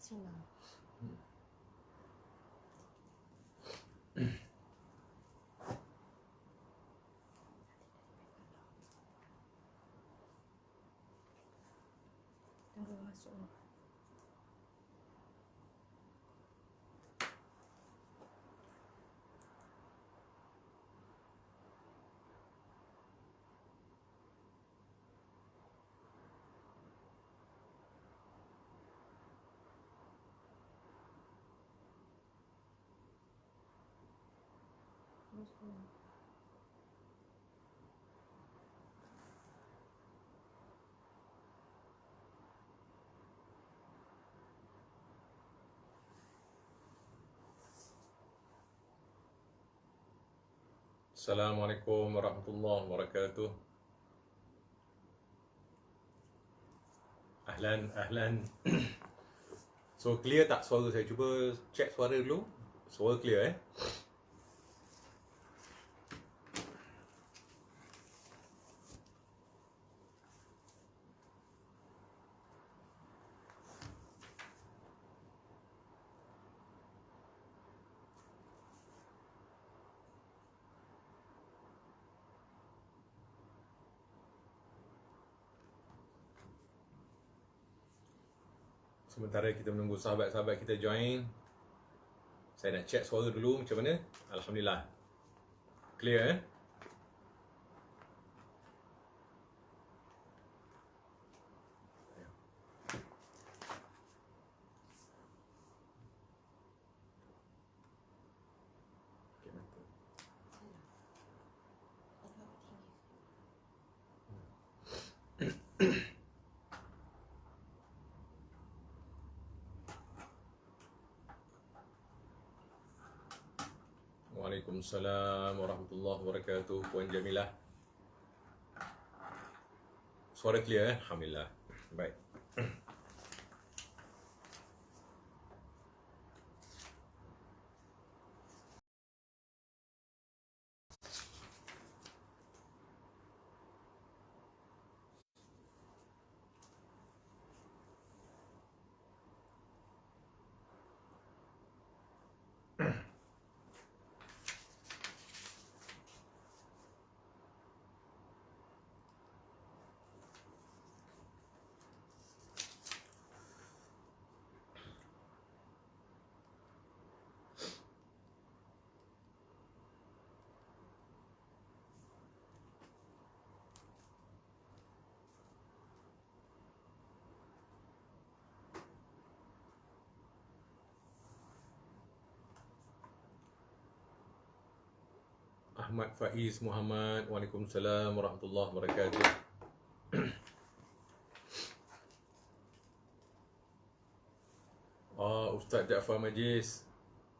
Sina. Tunggu masuk. Assalamualaikum warahmatullahi wabarakatuh. Ahlan. So clear tak suara saya? Cuba check suara dulu. Suara clear Sementara kita menunggu sahabat-sahabat kita join, saya nak check suara dulu macam mana. Alhamdulillah clear Waalaikumsalam warahmatullahi wabarakatuh. Puan Jamilah, suara clear Alhamdulillah. Baik. Ahmad Faiz Muhammad, Waalaikumsalam warahmatullahi wabarakatuh. Ustaz Jaafar Majlis,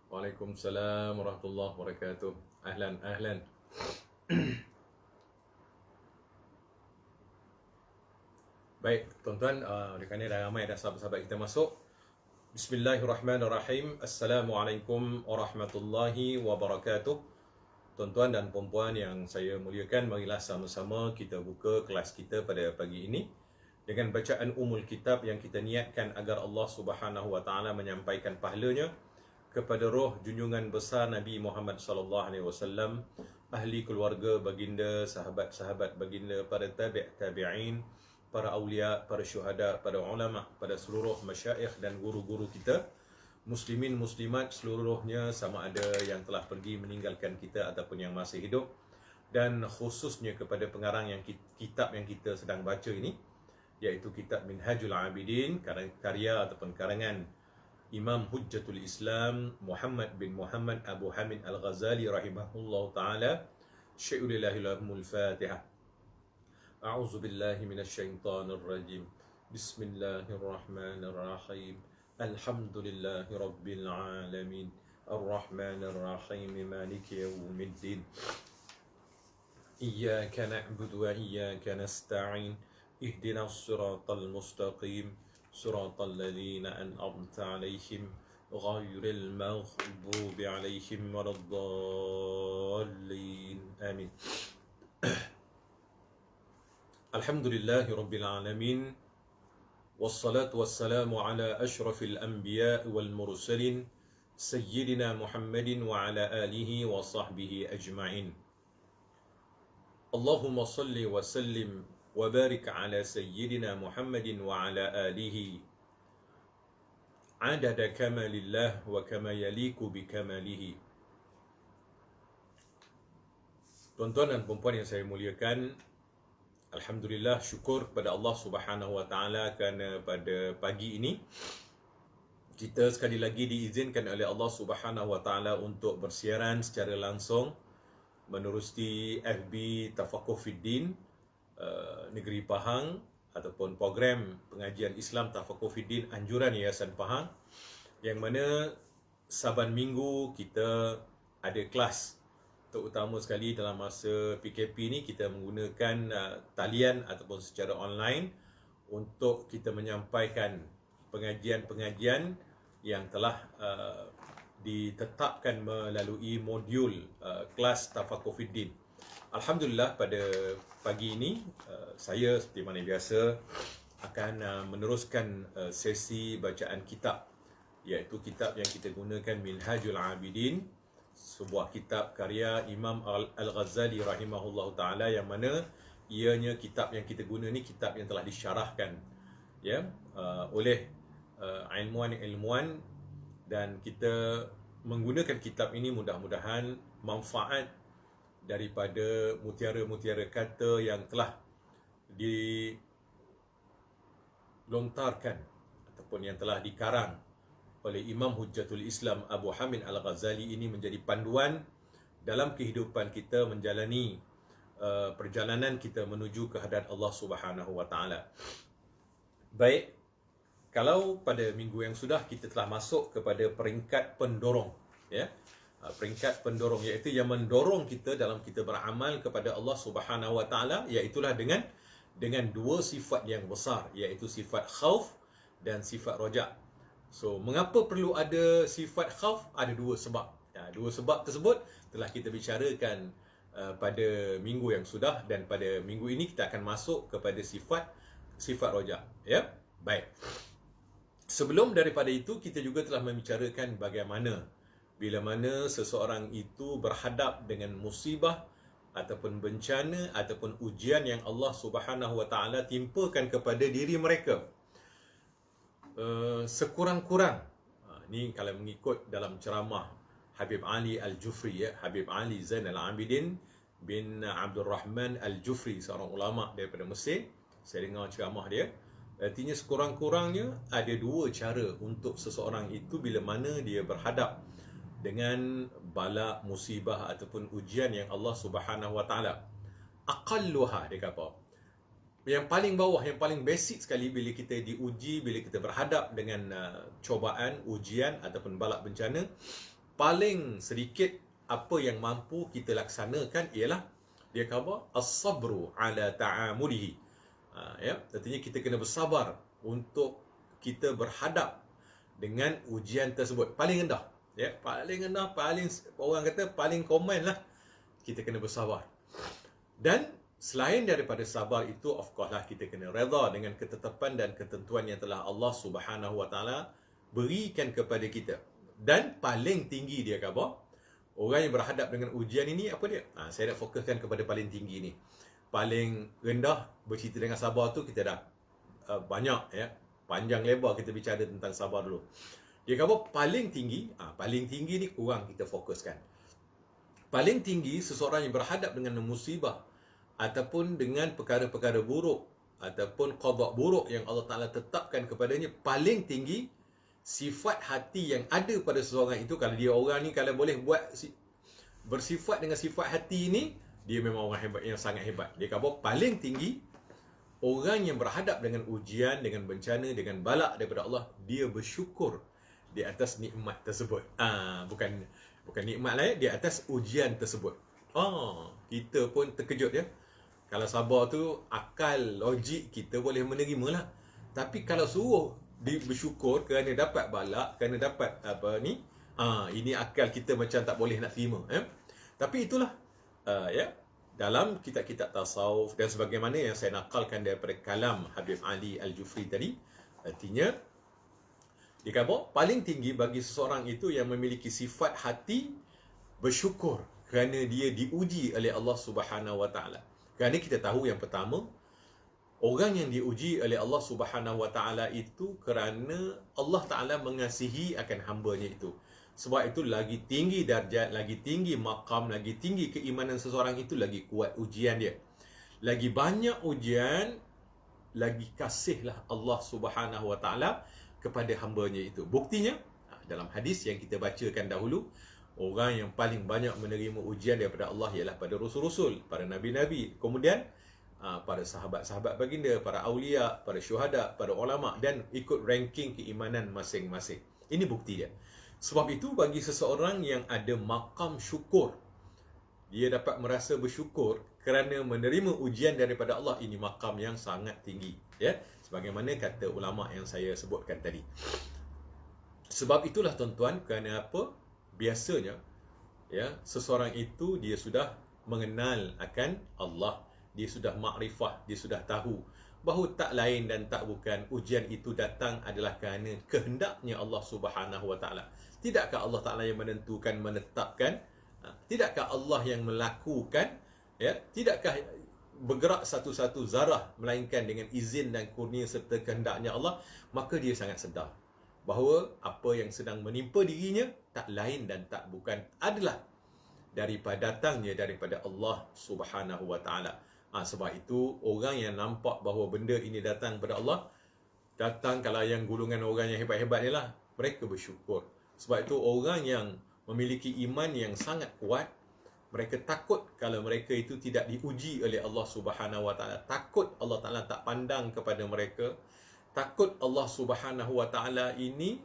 Waalaikumsalam warahmatullahi wabarakatuh. Ahlan. Baik, tuan-tuan, kerana dah ramai dah sahabat-sahabat kita masuk. Bismillahirrahmanirrahim. Assalamualaikum warahmatullahi wabarakatuh. Tuan-tuan dan puan-puan yang saya muliakan, marilah sama-sama kita buka kelas kita pada pagi ini dengan bacaan umul kitab yang kita niatkan agar Allah Subhanahu wa taala menyampaikan pahalanya kepada roh junjungan besar Nabi Muhammad sallallahu alaihi wasallam, ahli keluarga baginda, sahabat-sahabat baginda, para tabi'in, para awliya, para syuhada, para ulama, pada seluruh masyayikh dan guru-guru kita, muslimin muslimat seluruhnya, sama ada yang telah pergi meninggalkan kita ataupun yang masih hidup, dan khususnya kepada pengarang yang kitab yang kita sedang baca ini, iaitu kitab Minhajul Abidin, karya ataupun karangan Imam Hujjatul Islam Muhammad bin Muhammad Abu Hamid Al-Ghazali rahimahullah ta'ala. Syai'ulillahilahumul Fatihah. A'udzu billahi minasyaitonir rajim. Bismillahirrahmanirrahim. Alhamdulillahi rabbil alamin. Ar-Rahmanir Rahim. Maliki yaumiddin. Iyyaka na'budu wa iyyaka nasta'in. Ihdinas siratal mustaqim. Siratal ladzina an'amta 'alaihim ghairil maghdubi 'alaihim waladdallin. Amin. Alhamdulillahi rabbil alamin. والصلاة والسلام على أشرف الأنبياء والمرسلين سيدنا محمد وعلى آله وصحبه أجمعين. اللهم صل وسلم وبارك على سيدنا محمد وعلى آله عدد كمال الله وكما يليق بكماله. Tuan-tuan dan puan-puan yang saya muliakan, alhamdulillah, syukur kepada Allah Subhanahu Wa Taala kerana pada pagi ini kita sekali lagi diizinkan oleh Allah Subhanahu Wa Taala untuk bersiaran secara langsung menerusi FB Tafaquh Fiddin Negeri Pahang ataupun program pengajian Islam Tafaquh Fiddin anjuran Yayasan Pahang, yang mana saban minggu kita ada kelas. Terutama sekali dalam masa PKP ni kita menggunakan talian ataupun secara online untuk kita menyampaikan pengajian-pengajian yang telah ditetapkan melalui modul kelas Tafaquh Fiddin. Alhamdulillah, pada pagi ini saya seperti mana biasa akan meneruskan sesi bacaan kitab, iaitu kitab yang kita gunakan, Minhajul Abidin, sebuah kitab karya Imam Al-Ghazali rahimahullahu taala, yang mana ianya kitab yang kita guna ni kitab yang telah disyarahkan oleh ilmuwan, dan kita menggunakan kitab ini mudah-mudahan manfaat daripada mutiara-mutiara kata yang telah dilontarkan ataupun yang telah dikarang oleh Imam Hujjatul Islam Abu Hamid Al-Ghazali ini menjadi panduan dalam kehidupan kita menjalani perjalanan kita menuju kehadrat Allah Subhanahu Wa Taala. Baik, kalau pada minggu yang sudah kita telah masuk kepada peringkat pendorong, peringkat pendorong, iaitu yang mendorong kita dalam kita beramal kepada Allah Subhanahu Wa Taala, iaitulah dengan dua sifat yang besar, iaitu sifat khauf dan sifat roja. So, mengapa perlu ada sifat khauf? Ada dua sebab. Dua sebab tersebut telah kita bicarakan pada minggu yang sudah, dan pada minggu ini kita akan masuk kepada sifat roja. Baik. Sebelum daripada itu, kita juga telah membicarakan bagaimana bila mana seseorang itu berhadap dengan musibah ataupun bencana ataupun ujian yang Allah Subhanahu Wa Taala timpakan kepada diri mereka. Sekurang-kurang, ni kalau mengikut dalam ceramah Habib Ali Al-Jufri, Habib Ali Zain Al-Abidin bin Abdul Rahman Al-Jufri, seorang ulama daripada Mesir. Saya dengar ceramah dia. Artinya sekurang-kurangnya ada dua cara untuk seseorang itu bila mana dia berhadap dengan bala, musibah ataupun ujian yang Allah Subhanahu Wa Taala. Aqalluha, dia kata, yang paling bawah, yang paling basic sekali bila kita diuji, bila kita berhadap dengan cobaan, ujian ataupun balak bencana, paling sedikit apa yang mampu kita laksanakan ialah, dia kata, as-sabru ala ta'amulihi. Artinya kita kena bersabar untuk kita berhadap dengan ujian tersebut. Paling rendah, paling rendah, paling, orang kata paling common lah, kita kena bersabar. Dan selain daripada sabar itu, of course lah, kita kena redha dengan ketetapan dan ketentuan yang telah Allah Subhanahu Wa Taala berikan kepada kita. Dan paling tinggi, dia kata, orang yang berhadap dengan ujian ini, apa dia? Saya nak fokuskan kepada paling tinggi ni. Paling rendah, bercerita dengan sabar tu kita dah banyak, panjang lebar kita bicara tentang sabar dulu. Dia kata paling tinggi, paling tinggi ni kurang kita fokuskan. Paling tinggi, seseorang yang berhadap dengan musibah ataupun dengan perkara-perkara buruk ataupun qada buruk yang Allah Ta'ala tetapkan kepadanya, paling tinggi sifat hati yang ada pada seseorang itu. Kalau dia orang ni, kalau boleh buat bersifat dengan sifat hati ni, dia memang orang hebat, yang sangat hebat. Dia kata paling tinggi orang yang berhadap dengan ujian, dengan bencana, dengan balak daripada Allah, dia bersyukur di atas nikmat tersebut. Bukan nikmat lain, di atas ujian tersebut. Kita pun terkejut, Kalau sabar tu, akal, logik kita boleh menerima lah. Tapi kalau suruh bersyukur kerana dapat balak, kerana dapat ini akal kita macam tak boleh nak terima. Tapi itulah, dalam kitab-kitab tasawuf dan sebagaimana yang saya nakalkan daripada kalam Habib Ali Al-Jufri tadi, Artinya, dia kata paling tinggi bagi seseorang itu yang memiliki sifat hati bersyukur kerana dia diuji oleh Allah Subhanahu Wa Taala. Kerana kita tahu yang pertama, orang yang diuji oleh Allah Subhanahu Wa Taala itu kerana Allah Taala mengasihi akan hamba-Nya itu. Sebab itu lagi tinggi darjat, lagi tinggi maqam, lagi tinggi keimanan seseorang itu, lagi kuat ujian dia. Lagi banyak ujian, lagi kasihlah Allah Subhanahu Wa Taala kepada hamba-Nya itu. Buktinya dalam hadis yang kita bacakan dahulu, orang yang paling banyak menerima ujian daripada Allah ialah pada rasul-rasul, para nabi-nabi, kemudian para sahabat-sahabat baginda, para awliya, para syuhada, para ulama, dan ikut ranking keimanan masing-masing. Ini bukti dia. Sebab itu bagi seseorang yang ada maqam syukur, dia dapat merasa bersyukur kerana menerima ujian daripada Allah, ini maqam yang sangat tinggi, ya, sebagaimana kata ulama yang saya sebutkan tadi. Sebab itulah tuan-tuan, kerana apa? Biasanya, ya, seseorang itu dia sudah mengenal akan Allah, dia sudah makrifah, dia sudah tahu bahawa tak lain dan tak bukan ujian itu datang adalah kerana kehendaknya Allah Subhanahu Wa Taala. Tidakkah Allah Taala yang menentukan, menetapkan? Tidakkah Allah yang melakukan? Ya, tidakkah bergerak satu-satu zarah melainkan dengan izin dan kurnia serta kehendaknya Allah? Maka dia sangat sedar bahawa apa yang sedang menimpa dirinya tak lain dan tak bukan adalah datangnya daripada Allah Subhanahu Wa Taala. Sebab itu orang yang nampak bahawa benda ini datang daripada Allah, datang kalau yang golongan orang yang hebat-hebat ni lah, mereka bersyukur. Sebab itu orang yang memiliki iman yang sangat kuat, mereka takut kalau mereka itu tidak diuji oleh Allah Subhanahu Wa Taala. Takut Allah Taala tak pandang kepada mereka. Takut Allah Subhanahu Wa Taala ini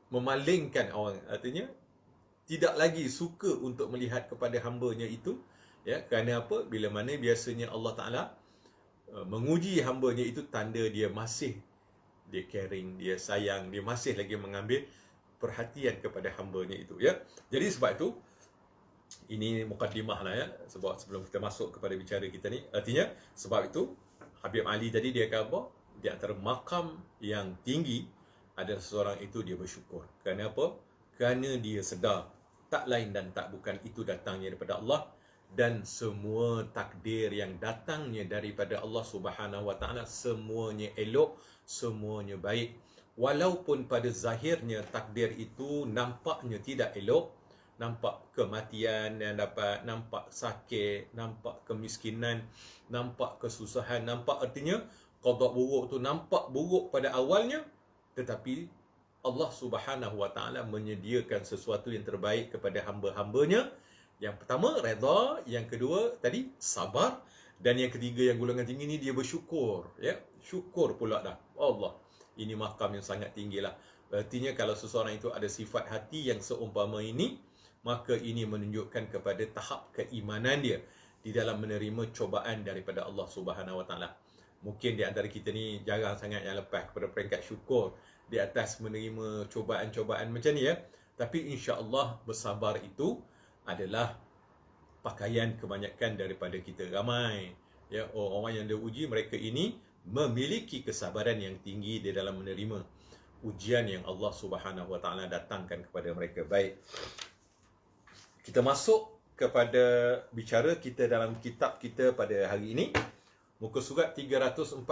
memalingkan orang. Artinya tidak lagi suka untuk melihat kepada hamba-Nya itu, ya, kerana apa? Bila mana biasanya Allah Taala menguji hamba-Nya itu, tanda dia masih, dia caring, dia sayang, dia masih lagi mengambil perhatian kepada hamba-Nya itu, ya. Jadi sebab itu ini mukadimah lah, ya, sebab sebelum kita masuk kepada bicara kita ni. Artinya sebab itu Habib Ali tadi dia kata di antara makam yang tinggi adalah seseorang itu dia bersyukur. Kerana apa? Kerana dia sedar tak lain dan tak bukan itu datangnya daripada Allah, dan semua takdir yang datangnya daripada Allah Subhanahu Wa Taala semuanya elok, semuanya baik. Walaupun pada zahirnya takdir itu nampaknya tidak elok, nampak kematian yang dapat, nampak sakit, nampak kemiskinan, nampak kesusahan, nampak, artinya qada buruk tu nampak buruk pada awalnya, tetapi Allah Subhanahu Wa Taala menyediakan sesuatu yang terbaik kepada hamba-hambanya. Yang pertama redha, yang kedua tadi sabar, dan yang ketiga yang golongan tinggi ni dia bersyukur, ya. Syukur pula dah. Allah, ini makam yang sangat tinggilah. Artinya kalau seseorang itu ada sifat hati yang seumpama ini, maka ini menunjukkan kepada tahap keimanan dia di dalam menerima cobaan daripada Allah Subhanahu Wa Taala. Mungkin di antara kita ni jarang sangat yang lepas kepada peringkat syukur di atas menerima cobaan-cobaan macam ni, ya. Tapi insya-Allah bersabar itu adalah pakaian kebanyakan daripada kita ramai, ya. Orang yang diuji, mereka ini memiliki kesabaran yang tinggi di dalam menerima ujian yang Allah Subhanahu Wa Taala datangkan kepada mereka. Baik, kita masuk kepada bicara kita dalam kitab kita pada hari ini, muka surat 341,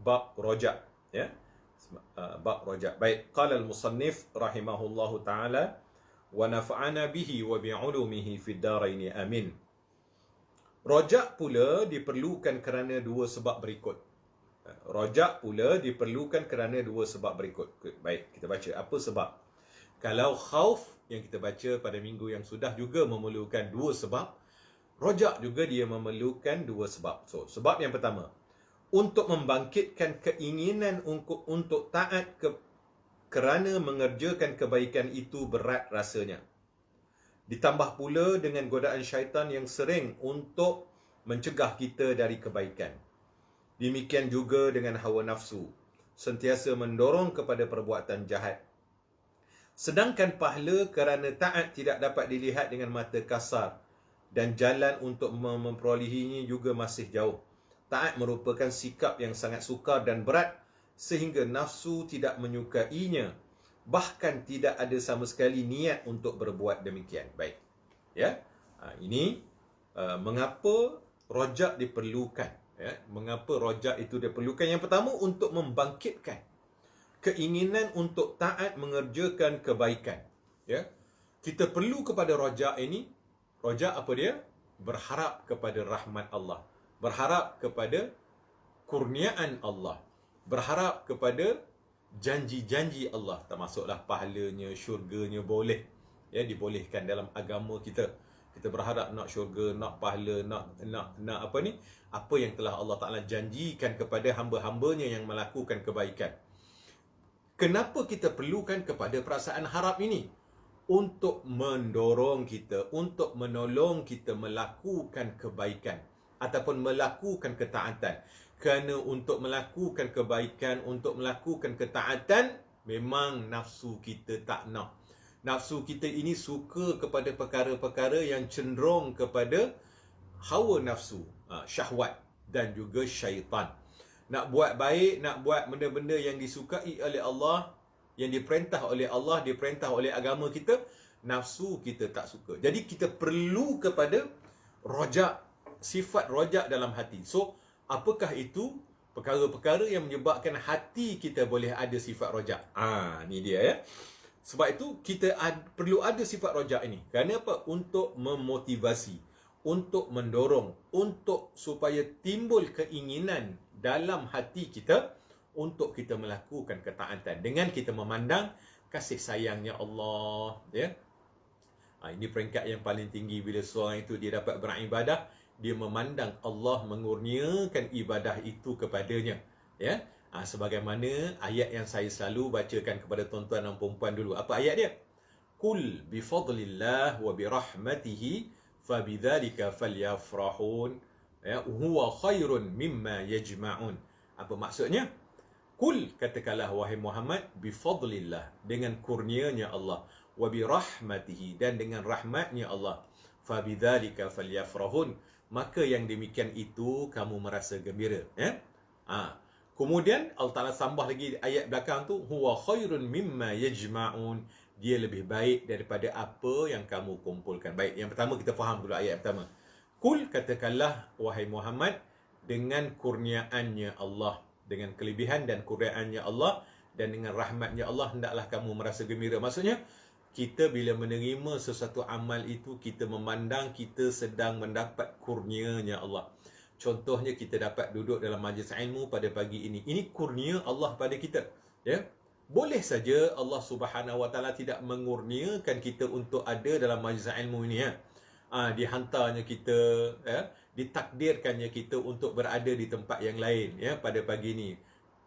bab rojak, ya. Bab rojak. Baik, qala al-musannif rahimahullahu taala wa nafa'ana bihi wa bi'ulumihi fid darain amin. Rojak pula diperlukan kerana dua sebab berikut. Rojak pula diperlukan kerana dua sebab berikut. Baik, kita baca apa sebab. Kalau khauf yang kita baca pada minggu yang sudah juga memerlukan dua sebab, rojak juga dia memerlukan dua sebab. So, sebab yang pertama, untuk membangkitkan keinginan untuk taat kerana mengerjakan kebaikan itu berat rasanya. Ditambah pula dengan godaan syaitan yang sering untuk mencegah kita dari kebaikan. Demikian juga dengan hawa nafsu, sentiasa mendorong kepada perbuatan jahat. Sedangkan pahala kerana taat tidak dapat dilihat dengan mata kasar, dan jalan untuk memperolehinya juga masih jauh. Taat merupakan sikap yang sangat sukar dan berat sehingga nafsu tidak menyukainya. Bahkan tidak ada sama sekali niat untuk berbuat demikian. Baik. Ya. Ini mengapa rojak diperlukan. Ya. Mengapa rojak itu diperlukan? Yang pertama, untuk membangkitkan keinginan untuk taat mengerjakan kebaikan. Ya. Kita perlu kepada rojak ini. Rojak apa dia? Berharap kepada rahmat Allah. Berharap kepada kurniaan Allah. Berharap kepada janji-janji Allah. Termasuklah pahalanya, syurganya boleh. Ya, dibolehkan dalam agama kita. Kita berharap nak syurga, nak pahala, nak apa ni? Apa yang telah Allah Ta'ala janjikan kepada hamba-hambanya yang melakukan kebaikan. Kenapa kita perlukan kepada perasaan harap ini? Untuk mendorong kita, untuk menolong kita melakukan kebaikan ataupun melakukan ketaatan. Kerana untuk melakukan kebaikan, untuk melakukan ketaatan, memang nafsu kita tak nak. Nafsu kita ini suka kepada perkara-perkara yang cenderung kepada hawa nafsu, syahwat dan juga syaitan. Nak buat baik, nak buat benda-benda yang disukai oleh Allah, yang diperintah oleh Allah, diperintah oleh agama kita, nafsu kita tak suka. Jadi kita perlu kepada rojak, sifat rojak dalam hati. So, apakah itu perkara-perkara yang menyebabkan hati kita boleh ada sifat rojak? Ni dia ya. Sebab itu kita perlu ada sifat rojak ini. Kerana apa? Untuk memotivasi, untuk mendorong, untuk supaya timbul keinginan dalam hati kita untuk kita melakukan ketaatan dengan kita memandang kasih sayangnya Allah, ya. Ini peringkat yang paling tinggi bila seorang itu dia dapat beribadah, dia memandang Allah mengurniakan ibadah itu kepadanya, ya. Sebagaimana ayat yang saya selalu bacakan kepada tuan-tuan dan puan-puan dulu. Apa ayat dia? Qul bi fadlillah wa bi rahmatihi fabidzalika falyafrahun, ya, huwa khairun mimma yajma'un. Apa maksudnya? Kul, katakanlah wahai Muhammad, bifadlillah, dengan kurnianya Allah, wa bi rahmatihi, dan dengan rahmatnya Allah, fabidzalika falyafrahun, maka yang demikian itu kamu merasa gembira, ya. Kemudian Allah Ta'ala sambah lagi ayat belakang tu, huwa khairun mimma yajma'un, dia lebih baik daripada apa yang kamu kumpulkan. Baik, yang pertama kita faham dulu ayat pertama. Kul, katakanlah wahai Muhammad, dengan kurniaannya Allah, dengan kelebihan dan kurniaannya Allah dan dengan rahmatnya Allah, hendaklah kamu merasa gembira. Maksudnya, kita bila menerima sesuatu amal itu, kita memandang kita sedang mendapat kurnianya Allah. Contohnya, kita dapat duduk dalam majlis ilmu pada pagi ini. Ini kurnia Allah pada kita, ya. Boleh saja Allah Subhanahu Wa Taala tidak mengurniakan kita untuk ada dalam majlis ilmu ini, ya. Dihantarnya kita, ya, ditakdirkannya kita untuk berada di tempat yang lain, ya, pada pagi ini,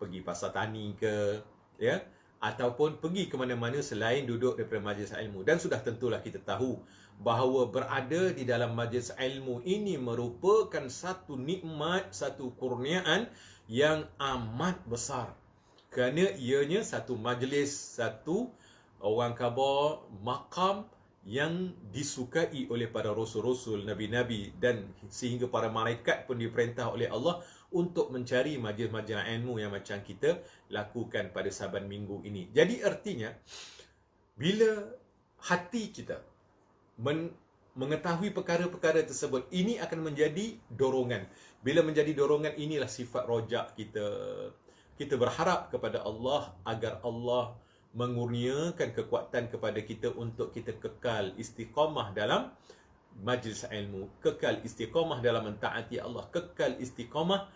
pergi pasar tani ke, ya, ataupun pergi ke mana-mana selain duduk daripada majlis ilmu. Dan sudah tentulah kita tahu bahawa berada di dalam majlis ilmu ini merupakan satu nikmat, satu kurniaan yang amat besar. Kerana ianya satu majlis, satu orang khabar maqam yang disukai oleh para rasul-rasul, nabi-nabi, dan sehingga para malaikat pun diperintah oleh Allah untuk mencari majlis-majlis ilmu yang macam kita lakukan pada saban minggu ini. Jadi artinya, bila hati kita mengetahui perkara-perkara tersebut, ini akan menjadi dorongan. Bila menjadi dorongan, inilah sifat rojak kita. Kita berharap kepada Allah agar Allah mengurniakan kekuatan kepada kita untuk kita kekal istiqamah dalam majlis ilmu, kekal istiqamah dalam mentaati Allah, kekal istiqamah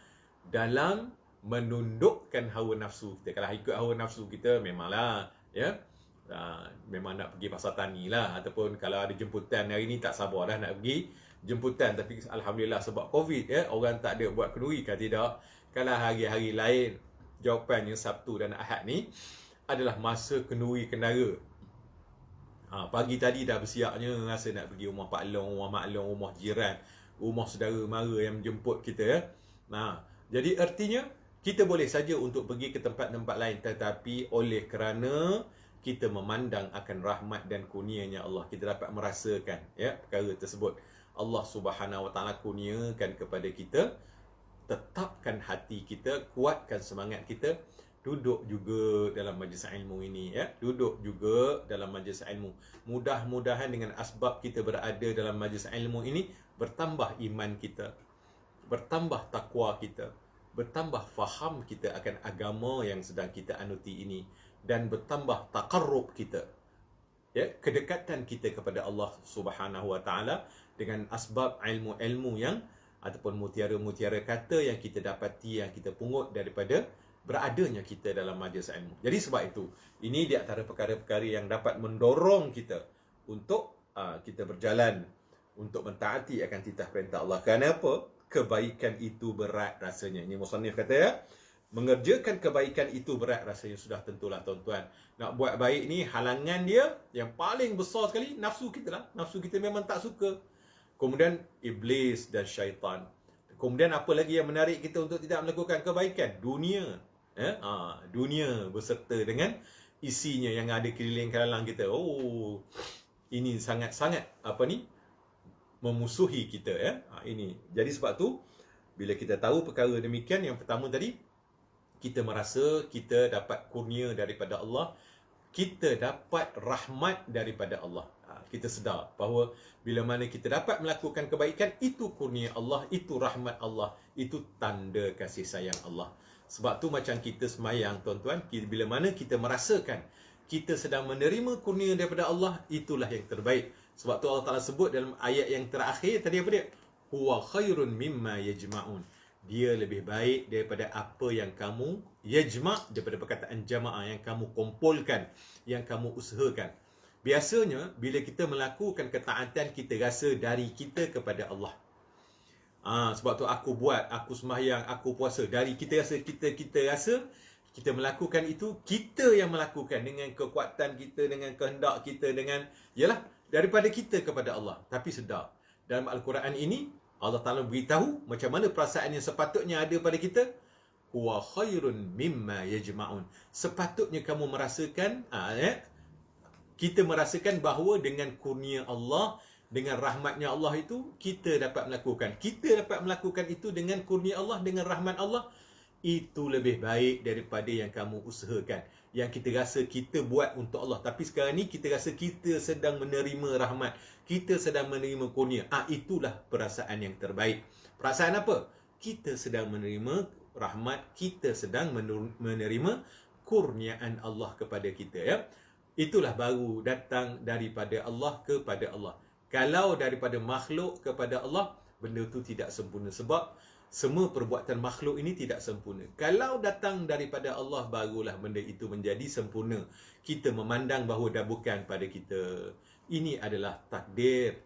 dalam menundukkan hawa nafsu kita. Kalau ikut hawa nafsu kita, memanglah, ya, memang nak pergi pasar tani lah, ataupun kalau ada jemputan hari ni tak sabar dah nak pergi jemputan, tapi alhamdulillah sebab Covid, ya, orang tak ada buat kenduri kan tidak. Kalau hari-hari lain, jawapannya Sabtu dan Ahad ni adalah masa kenduri kendara. Pagi tadi dah bersiapnya, rasa nak pergi rumah Pak Long, rumah Mak Long, rumah jiran, rumah saudara mara yang menjemput kita, ya. Jadi artinya kita boleh saja untuk pergi ke tempat-tempat lain, tetapi oleh kerana kita memandang akan rahmat dan kurnianya Allah, kita dapat merasakan, ya, perkara tersebut. Allah Subhanahu Wa Taala kurniakan kepada kita tetapkan hati kita, kuatkan semangat kita, duduk juga dalam majlis ilmu ini, ya. Duduk juga dalam majlis ilmu. Mudah-mudahan dengan asbab kita berada dalam majlis ilmu ini, bertambah iman kita, bertambah takwa kita, bertambah faham kita akan agama yang sedang kita anuti ini, dan bertambah taqarrub kita, ya, kedekatan kita kepada Allah Subhanahu wa taala dengan asbab ilmu-ilmu yang ataupun mutiara-mutiara kata yang kita dapati, yang kita pungut daripada beradanya kita dalam majlis ilmu. Jadi sebab itu, ini di antara perkara-perkara yang dapat mendorong kita untuk kita berjalan untuk mentaati akan titah perintah Allah. Kenapa? Kebaikan itu berat rasanya. Ini musannif kata, ya, mengerjakan kebaikan itu berat rasanya. Sudah tentulah tuan-tuan, nak buat baik ni halangan dia yang paling besar sekali nafsu kita lah. Nafsu kita memang tak suka. Kemudian iblis dan syaitan. Kemudian apa lagi yang menarik kita untuk tidak melakukan kebaikan? Dunia. Dunia beserta dengan isinya yang ada keliling keliling kita. Oh, ini sangat-sangat memusuhi kita, ya. Ini. Jadi sebab tu, bila kita tahu perkara demikian, yang pertama tadi, kita merasa kita dapat kurnia daripada Allah, kita dapat rahmat daripada Allah. Kita sedar bahawa bila mana kita dapat melakukan kebaikan, itu kurnia Allah, itu rahmat Allah, itu tanda kasih sayang Allah. Sebab tu macam kita semayang, tuan-tuan, bila mana kita merasakan kita sedang menerima kurnia daripada Allah, itulah yang terbaik. Sebab tu Allah Ta'ala sebut dalam ayat yang terakhir tadi, apa dia? Huwa khairun mimma yajma'un. Dia lebih baik daripada apa yang kamu yajma', daripada perkataan jamaah, yang kamu kumpulkan, yang kamu usahakan. Biasanya bila kita melakukan ketaatan, kita rasa dari kita kepada Allah. Sebab tu aku buat, aku sembahyang, aku puasa. Dari kita rasa, kita rasa kita melakukan itu, kita yang melakukan dengan kekuatan kita, dengan kehendak kita, dengan, yalah, daripada kita kepada Allah. Tapi sedar, dalam Al-Quran ini Allah Ta'ala beritahu macam mana perasaan yang sepatutnya ada pada kita. Huwa khairun mimma yajma'un. Sepatutnya kamu merasakan, kita merasakan bahawa dengan kurnia Allah, dengan rahmatnya Allah itu, kita dapat melakukan. Kita dapat melakukan itu dengan kurnia Allah, dengan rahmat Allah. Itu lebih baik daripada yang kamu usahakan, yang kita rasa kita buat untuk Allah. Tapi sekarang ni kita rasa kita sedang menerima rahmat, kita sedang menerima kurnia. Itulah perasaan yang terbaik. Perasaan apa? Kita sedang menerima rahmat, kita sedang menerima kurniaan Allah kepada kita, ya. Itulah baru datang daripada Allah kepada Allah. Kalau daripada makhluk kepada Allah, benda tu tidak sempurna. Sebab semua perbuatan makhluk ini tidak sempurna. Kalau datang daripada Allah, barulah benda itu menjadi sempurna. Kita memandang bahawa dah bukan pada kita. Ini adalah takdir,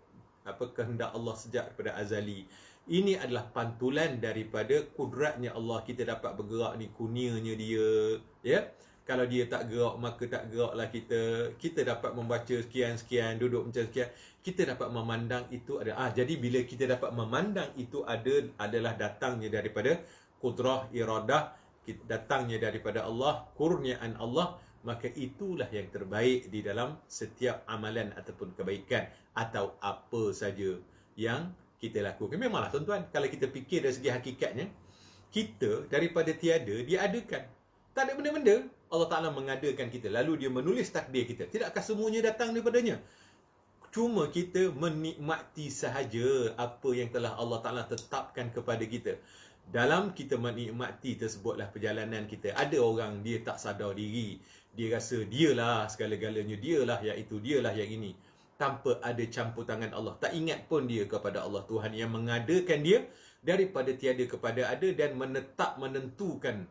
kehendak Allah sejak daripada azali. Ini adalah pantulan daripada kudratnya Allah. Kita dapat bergerak ni, kurnianya dia, ya. Kalau dia tak gerak, maka tak geraklah kita. Kita dapat membaca sekian-sekian, duduk macam sekian. Kita dapat memandang itu ada. Jadi bila kita dapat memandang itu adalah datangnya daripada kudrah, iradah, datangnya daripada Allah, kurniaan Allah, maka itulah yang terbaik di dalam setiap amalan ataupun kebaikan atau apa saja yang kita lakukan. Memanglah tuan-tuan, kalau kita fikir dari segi hakikatnya, kita daripada tiada diadakan. Tak ada benda-benda, Allah Ta'ala mengadakan kita. Lalu dia menulis takdir kita. Tidakkah semuanya datang daripadanya? Cuma kita menikmati sahaja apa yang telah Allah Ta'ala tetapkan kepada kita. Dalam kita menikmati tersebutlah perjalanan kita. Ada orang dia tak sadar diri. Dia rasa dialah segala-galanya. Dialah yang itu, dialah yang ini. Tanpa ada campur tangan Allah. Tak ingat pun dia kepada Allah. Tuhan yang mengadakan dia daripada tiada kepada ada dan menentukan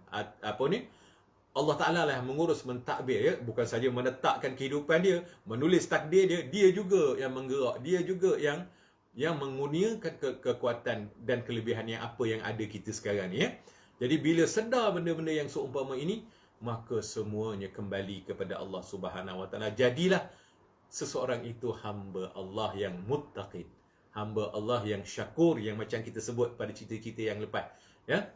Allah Ta'ala lah mengurus, mentadbir, ya. Bukan saja menetapkan kehidupan dia, menulis takdir dia, dia juga yang menggerak, dia juga yang mengurniakan kekuatan dan kelebihan yang apa yang ada kita sekarang ni, ya. Jadi bila sedar benda-benda yang seumpama ini, maka semuanya kembali kepada Allah Subhanahu Wa Ta'ala. Jadilah seseorang itu hamba Allah yang muttaqin, hamba Allah yang syakur, yang macam kita sebut pada cerita-cerita yang lepas, ya.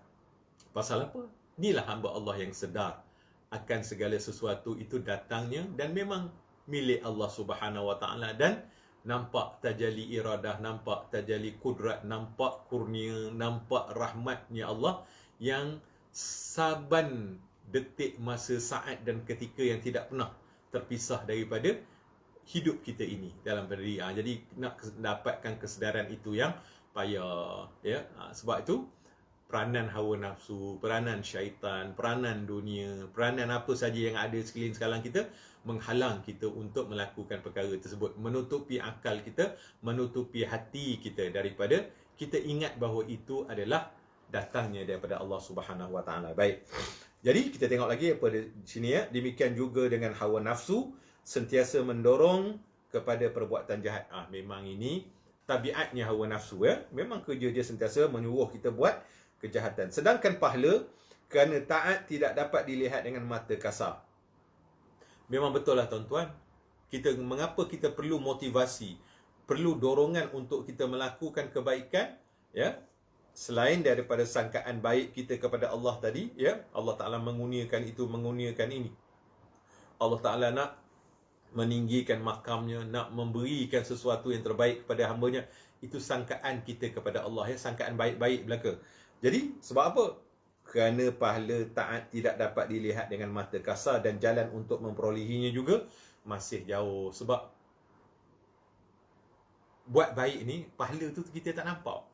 Pasal apa? Inilah hamba Allah yang sedar akan segala sesuatu itu datangnya dan memang milik Allah Subhanahu Wa Ta'ala, dan nampak tajalli iradah, nampak tajalli kudrat, nampak kurnia, nampak rahmatnya Allah yang saban detik, masa, saat dan ketika yang tidak pernah terpisah daripada hidup kita ini dalam diri. Jadi nak dapatkan kesedaran itu yang payah, ya. Sebab itu peranan hawa nafsu, peranan syaitan, peranan dunia, peranan apa saja yang ada sekeliling sekarang kita menghalang kita untuk melakukan perkara tersebut, menutupi akal kita, menutupi hati kita daripada kita ingat bahawa itu adalah datangnya daripada Allah Subhanahu Wa Taala. Baik. Jadi kita tengok lagi apa di sini, ya. Demikian juga dengan hawa nafsu, sentiasa mendorong kepada perbuatan jahat. Memang ini tabiatnya hawa nafsu, ya. Memang kerja dia sentiasa menyuruh kita buat kejahatan. Sedangkan pahala, kerana taat tidak dapat dilihat dengan mata kasar. Memang betul lah tuan-tuan. Mengapa kita perlu motivasi, perlu dorongan untuk kita melakukan kebaikan, ya. Selain daripada sangkaan baik kita kepada Allah tadi, ya. Allah Ta'ala mengurniakan itu, mengurniakan ini. Allah Ta'ala nak meninggikan makamnya, nak memberikan sesuatu yang terbaik kepada hamba-Nya. Itu sangkaan kita kepada Allah, ya. Sangkaan baik-baik belaka. Jadi, sebab apa? Kerana pahala taat tidak dapat dilihat dengan mata kasar dan jalan untuk memperolehinya juga masih jauh. Sebab buat baik ni, pahala tu kita tak nampak.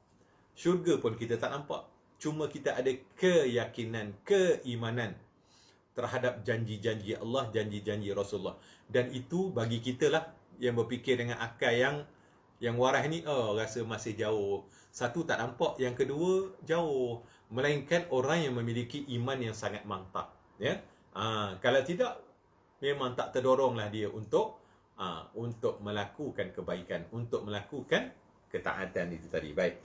Syurga pun kita tak nampak. Cuma kita ada keyakinan, keimanan terhadap janji-janji Allah, janji-janji Rasulullah. Dan itu bagi kita lah yang berfikir dengan akal yang waras ni, rasa masih jauh. Satu, tak nampak. Yang kedua, jauh. Melainkan orang yang memiliki iman yang sangat mantap, ya. Kalau tidak, memang tak terdoronglah dia untuk melakukan kebaikan, untuk melakukan ketaatan itu tadi. Baik.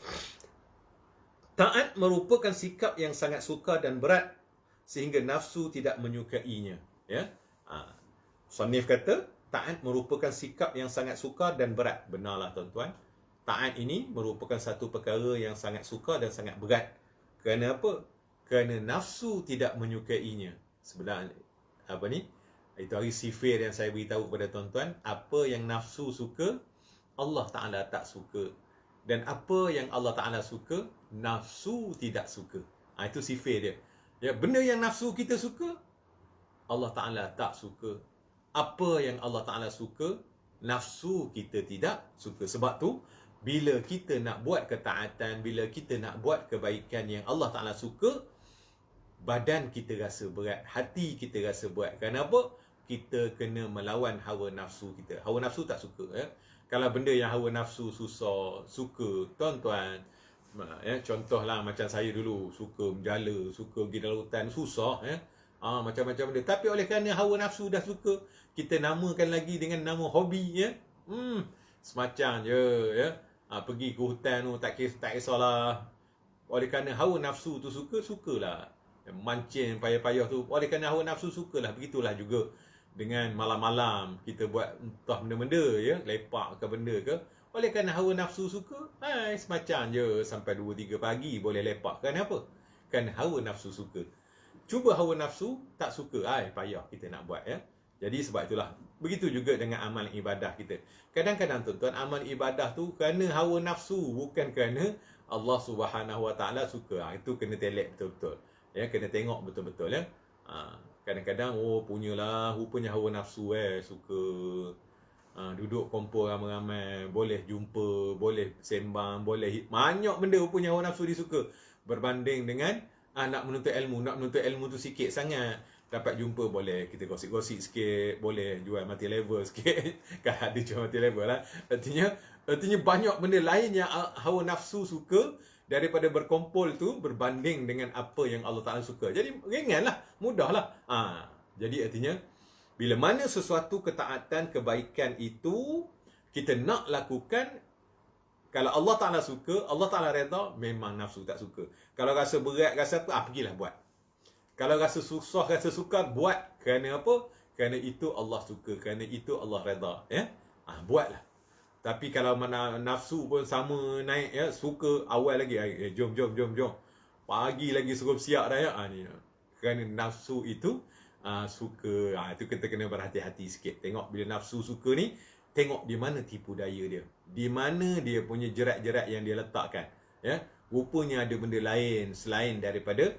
Taat merupakan sikap yang sangat sukar dan berat sehingga nafsu tidak menyukainya, ya. Musannif kata taat merupakan sikap yang sangat sukar dan berat. Benarlah tuan-tuan. Taat ini merupakan satu perkara yang sangat sukar dan sangat berat. Kerana apa? Kerana nafsu tidak menyukainya. Sebenarnya apa ni? Itu hari sifir yang saya beritahu kepada tuan-tuan, apa yang nafsu suka, Allah Ta'ala tak suka. Dan apa yang Allah Ta'ala suka, nafsu tidak suka. Itu sifir dia. Ya, benda yang nafsu kita suka, Allah Ta'ala tak suka. Apa yang Allah Ta'ala suka, nafsu kita tidak suka. Sebab tu, bila kita nak buat ketaatan, bila kita nak buat kebaikan yang Allah Ta'ala suka, badan kita rasa berat, hati kita rasa berat. Kenapa? Kita kena melawan hawa nafsu kita. Hawa nafsu tak suka, ya. Kalau benda yang hawa nafsu susah, suka, tuan-tuan, ya, contohlah macam saya dulu, suka menjala, suka pergi dalam hutan, susah, ya. Macam-macam benda. Tapi oleh kerana hawa nafsu dah suka, kita namakan lagi dengan nama hobi, ya. Semacam je, ya. Pergi ke hutan tu, tak kisahlah. Oleh kerana hawa nafsu tu suka, sukalah. Mancing payah-payah tu, oleh kerana hawa nafsu sukalah. Begitulah juga dengan malam-malam kita buat entah benda-benda, ya, lepak ke benda ke, oleh kerana hawa nafsu suka, semacam je sampai 2-3 pagi boleh lepak. Kenapa? Kan hawa nafsu suka. Cuba hawa nafsu tak suka, payah kita nak buat, ya. Jadi sebab itulah, begitu juga dengan amal ibadah kita. Kadang-kadang tuan-tuan, amal ibadah tu kerana hawa nafsu, bukan kerana Allah Subhanahu Wa Taala suka. Itu kena telek betul-betul, ya, kena tengok betul-betul, ya. Kadang-kadang punyalah rupanya hawa nafsu, suka duduk kumpul ramai-ramai, boleh jumpa, boleh sembang, boleh banyak benda rupanya hawa nafsu dia suka. Berbanding dengan nak menuntut ilmu tu sikit sangat. Dapat jumpa boleh kita gosip-gosip sikit, boleh jual mati level sikit. Kan ada jual mati level lah. Artinya banyak benda lain yang hawa nafsu suka daripada berkumpul tu berbanding dengan apa yang Allah Ta'ala suka. Jadi ringanlah, mudahlah. Jadi artinya bila mana sesuatu ketaatan, kebaikan itu kita nak lakukan, kalau Allah Ta'ala suka, Allah Ta'ala redha, memang nafsu tak suka. Kalau rasa berat, rasa apa, pergilah buat. Kalau rasa susah, rasa sukar, buat. Kerana apa? Kerana itu Allah suka, kerana itu Allah redha, ya. Buatlah. Tapi kalau mana nafsu pun sama naik, ya, suka awal lagi, jom. Pagi lagi suruh siap dah, ya. Ni. Kerana nafsu itu suka. Itu kita kena berhati-hati sikit. Tengok bila nafsu suka ni, tengok di mana tipu daya dia, di mana dia punya jerat-jerat yang dia letakkan. Ya, rupanya ada benda lain selain daripada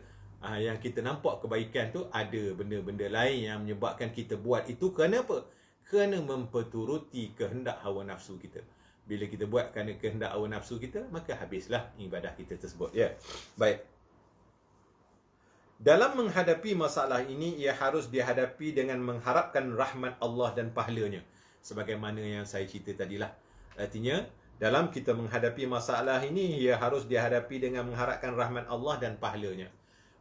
yang kita nampak kebaikan tu, ada benda-benda lain yang menyebabkan kita buat itu. Kerana apa? Kerana memperturuti kehendak hawa nafsu kita. Bila kita buat kerana kehendak hawa nafsu kita, maka habislah ibadah kita tersebut. Ya, baik. Dalam menghadapi masalah ini, ia harus dihadapi dengan mengharapkan rahmat Allah dan pahalanya. Sebagaimana yang saya cerita tadilah. Artinya, dalam kita menghadapi masalah ini, ia harus dihadapi dengan mengharapkan rahmat Allah dan pahalanya.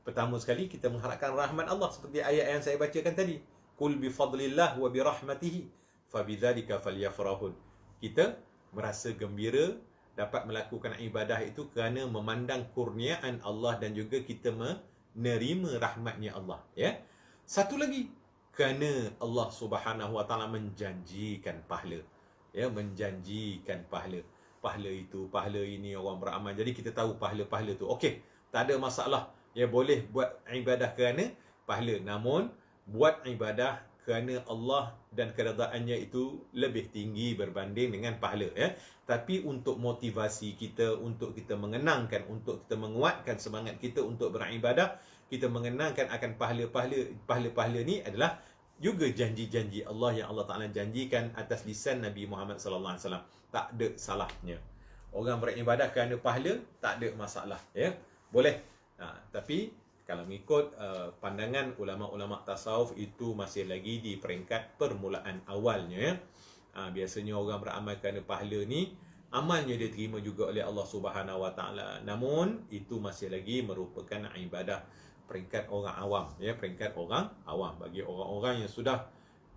Pertama sekali, kita mengharapkan rahmat Allah. Seperti ayat yang saya bacakan tadi. Qul bifadlillah wa birahmatihi fabidzalika falyafrahun. Kita merasa gembira dapat melakukan ibadah itu kerana memandang kurniaan Allah dan juga kita menerima rahmatnya Allah. Ya. Satu lagi, kerana Allah Subhanahu Wa Taala menjanjikan pahala. Ya, menjanjikan pahala. Pahala itu, pahala ini orang beramal. Jadi kita tahu pahala-pahala tu. Okey, tak ada masalah. Ya, boleh buat ibadah kerana pahala. Namun buat ibadah kerana Allah dan keredaannya itu lebih tinggi berbanding dengan pahala. Ya. Tapi untuk motivasi kita, untuk kita mengenangkan, untuk kita menguatkan semangat kita untuk beribadah, kita mengenangkan akan pahala-pahala ni adalah juga janji-janji Allah yang Allah Ta'ala janjikan atas lisan Nabi Muhammad SAW. Tak ada salahnya. Orang beribadah kerana pahala, tak ada masalah. Ya, boleh. Tapi kalau mengikut pandangan ulama-ulama tasawuf, itu masih lagi di peringkat permulaan awalnya. Ya. Biasanya orang beramal kerana pahala ni, amalnya dia terima juga oleh Allah Subhanahu Wa Taala. Namun itu masih lagi merupakan ibadah peringkat orang awam. Ya, peringkat orang awam. Bagi orang-orang yang sudah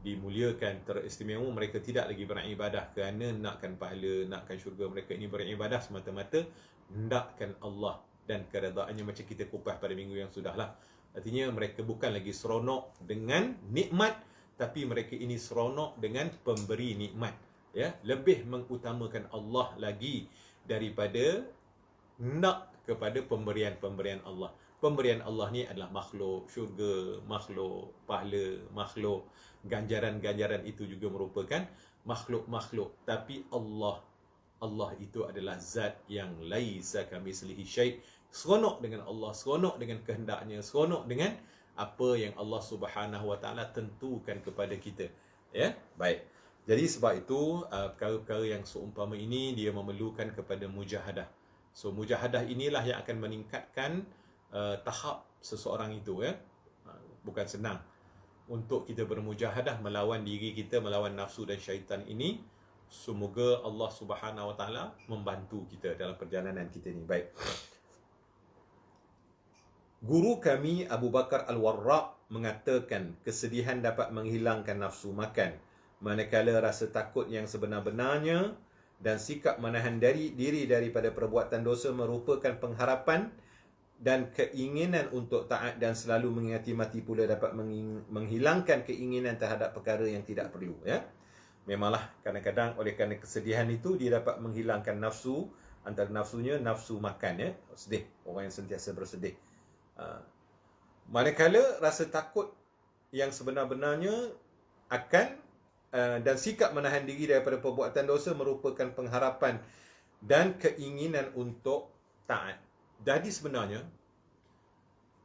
dimuliakan, teristimewa, mereka tidak lagi beribadah kerana nakkan pahala, nakkan syurga. Mereka ini beribadah semata-mata nakkan Allah dan keredaannya, macam kita kupas pada minggu yang sudahlah. Artinya mereka bukan lagi seronok dengan nikmat, tapi mereka ini seronok dengan pemberi nikmat. Ya, lebih mengutamakan Allah lagi daripada nak kepada pemberian-pemberian Allah. Pemberian Allah ni adalah makhluk, syurga, makhluk, pahala, makhluk. Ganjaran-ganjaran itu juga merupakan makhluk-makhluk. Tapi Allah itu adalah zat yang laisa kamitslihi syai'. Seronok dengan Allah, seronok dengan kehendaknya, seronok dengan apa yang Allah Subhanahu Wa Taala tentukan kepada kita. Ya, baik. Jadi sebab itu perkara-perkara yang seumpama ini dia memerlukan kepada mujahadah. So mujahadah inilah yang akan meningkatkan tahap seseorang itu. Ya, bukan senang untuk kita bermujahadah melawan diri kita, melawan nafsu dan syaitan ini. Semoga Allah Subhanahu Wa Taala membantu kita dalam perjalanan kita ni. Baik. Guru kami Abu Bakar Al-Warraq mengatakan kesedihan dapat menghilangkan nafsu makan, manakala rasa takut yang sebenar-benarnya dan sikap menahan diri daripada perbuatan dosa merupakan pengharapan dan keinginan untuk taat, dan selalu mengingati mati pula dapat menghilangkan keinginan terhadap perkara yang tidak perlu. Ya, memanglah kadang-kadang oleh kerana kesedihan itu dia dapat menghilangkan nafsu. Antara nafsunya nafsu makan. Ya, sedih, orang yang sentiasa bersedih. Manakala rasa takut yang sebenar-benarnya akan dan sikap menahan diri daripada perbuatan dosa merupakan pengharapan dan keinginan untuk taat. Jadi sebenarnya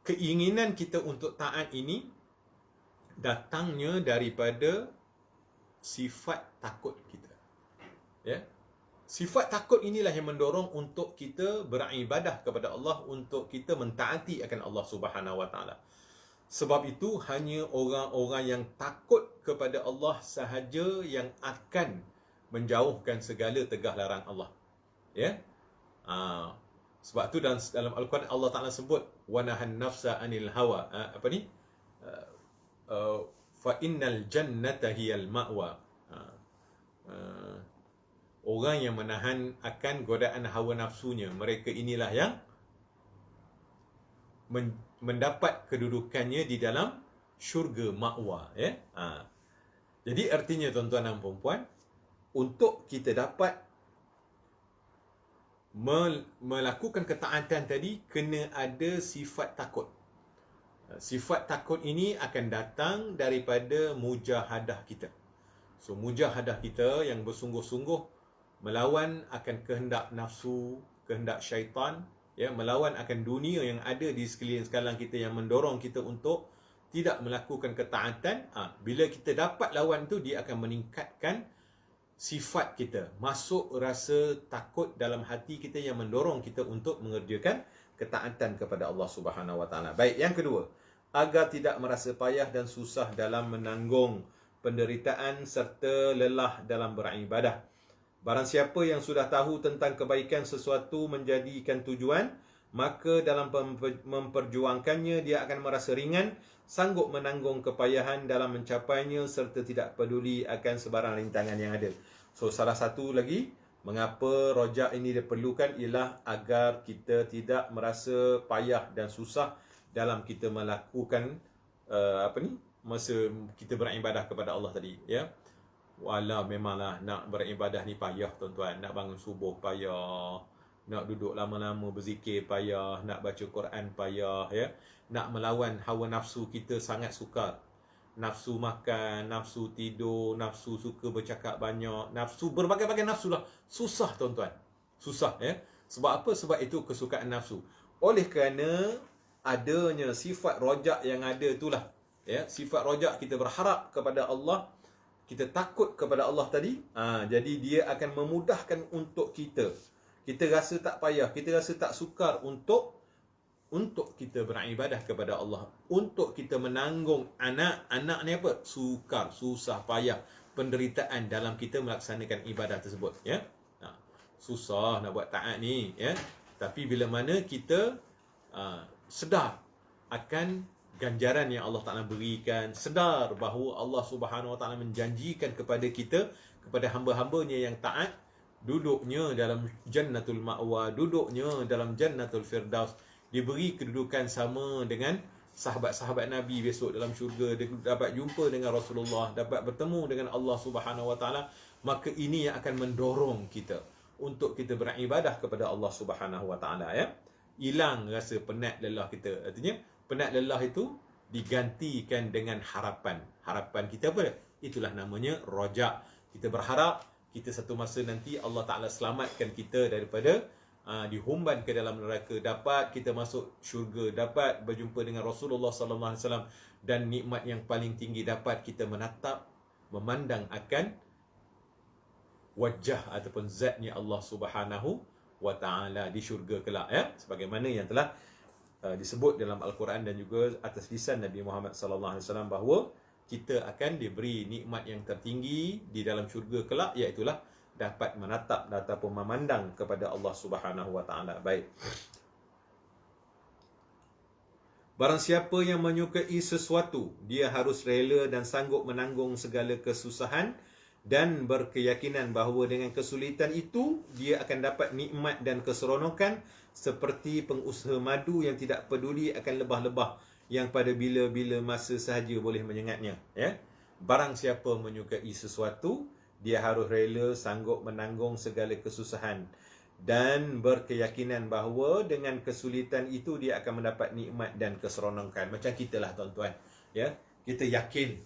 keinginan kita untuk taat ini datangnya daripada sifat takut kita. Ya. Sifat takut inilah yang mendorong untuk kita beribadah kepada Allah, untuk kita mentaati akan Allah Subhanahu Wa Taala. Sebab itu hanya orang-orang yang takut kepada Allah sahaja yang akan menjauhkan segala tegah larang Allah. Ya. Sebab tu dalam Al-Quran Allah Ta'ala sebut wa nahan nafsa anil hawa. Fa innal jannata hiyal ma'wa. Orang yang menahan akan godaan hawa nafsunya, mereka inilah yang mendapat kedudukannya di dalam syurga ma'wa. Ya? Jadi artinya tuan-tuan dan puan-puan, untuk kita dapat melakukan ketaatan tadi, kena ada sifat takut. Sifat takut ini akan datang daripada mujahadah kita. So mujahadah kita yang bersungguh-sungguh melawan akan kehendak nafsu, kehendak syaitan, ya, melawan akan dunia yang ada di sekeliling kita yang mendorong kita untuk tidak melakukan ketaatan. Bila kita dapat lawan tu, dia akan meningkatkan sifat kita, masuk rasa takut dalam hati kita yang mendorong kita untuk mengerjakan ketaatan kepada Allah Subhanahu Wa Taala. Baik, yang kedua, agar tidak merasa payah dan susah dalam menanggung penderitaan serta lelah dalam beribadah. Barang siapa yang sudah tahu tentang kebaikan sesuatu menjadikan tujuan, maka dalam memperjuangkannya dia akan merasa ringan, sanggup menanggung kepayahan dalam mencapainya serta tidak peduli akan sebarang rintangan yang ada. So salah satu lagi mengapa rojak ini diperlukan ialah agar kita tidak merasa payah dan susah dalam kita melakukan masa kita beribadah kepada Allah tadi, ya. Walau memanglah nak beribadah ni payah tuan-tuan, nak bangun subuh payah, nak duduk lama-lama berzikir payah, nak baca Quran payah, ya. Nak melawan hawa nafsu kita sangat sukar. Nafsu makan, nafsu tidur, nafsu suka bercakap banyak, nafsu berbagai-bagai nafsu lah. Susah tuan-tuan. Susah, ya. Sebab apa? Sebab itu kesukaan nafsu. Oleh kerana adanya sifat rojak yang ada itulah, ya, sifat rojak kita berharap kepada Allah, kita takut kepada Allah tadi, jadi dia akan memudahkan untuk kita. Kita rasa tak payah, kita rasa tak sukar untuk kita beribadah kepada Allah, untuk kita menanggung anak ni apa? Sukar, susah, payah, penderitaan dalam kita melaksanakan ibadah tersebut, ya. Susah nak buat taat ni, ya. Tapi bila mana kita sedar akan ganjaran yang Allah Ta'ala berikan, sedar bahawa Allah Subhanahu Wa Ta'ala menjanjikan kepada kita, kepada hamba-hambanya yang taat, duduknya dalam jannatul ma'wa, duduknya dalam jannatul firdaus, diberi kedudukan sama dengan sahabat-sahabat Nabi besok dalam syurga, dia dapat jumpa dengan Rasulullah, dapat bertemu dengan Allah Subhanahu Wa Ta'ala. Maka ini yang akan mendorong kita untuk kita beribadah kepada Allah Subhanahu Wa Ta'ala, ya. Hilang rasa penat lelah kita. Artinya penat lelah itu digantikan dengan harapan. Harapan kita apa? Itulah namanya rojak. Kita berharap kita satu masa nanti Allah Ta'ala selamatkan kita daripada dihumban ke dalam neraka, dapat kita masuk syurga, dapat berjumpa dengan Rasulullah sallallahu alaihi wasallam, dan nikmat yang paling tinggi dapat kita menatap, memandang akan wajah ataupun zatnya Allah Subhanahu Wa Ta'ala di syurga kelak, ya. Sebagaimana yang telah disebut dalam Al-Quran dan juga atas lisan Nabi Muhammad sallallahu alaihi wasallam bahawa kita akan diberi nikmat yang tertinggi di dalam syurga kelak, iaitulah dapat menatap ataupun memandang kepada Allah Subhanahu Wa Ta'ala. Baik. Barang siapa yang menyukai sesuatu, dia harus rela dan sanggup menanggung segala kesusahan dan berkeyakinan bahawa dengan kesulitan itu dia akan dapat nikmat dan keseronokan seperti pengusaha madu yang tidak peduli akan lebah-lebah yang pada bila-bila masa sahaja boleh menyengatnya, ya. Barang siapa menyukai sesuatu, dia harus rela sanggup menanggung segala kesusahan dan berkeyakinan bahawa dengan kesulitan itu dia akan mendapat nikmat dan keseronokan. Macam kita lah tuan-tuan, ya. Kita yakin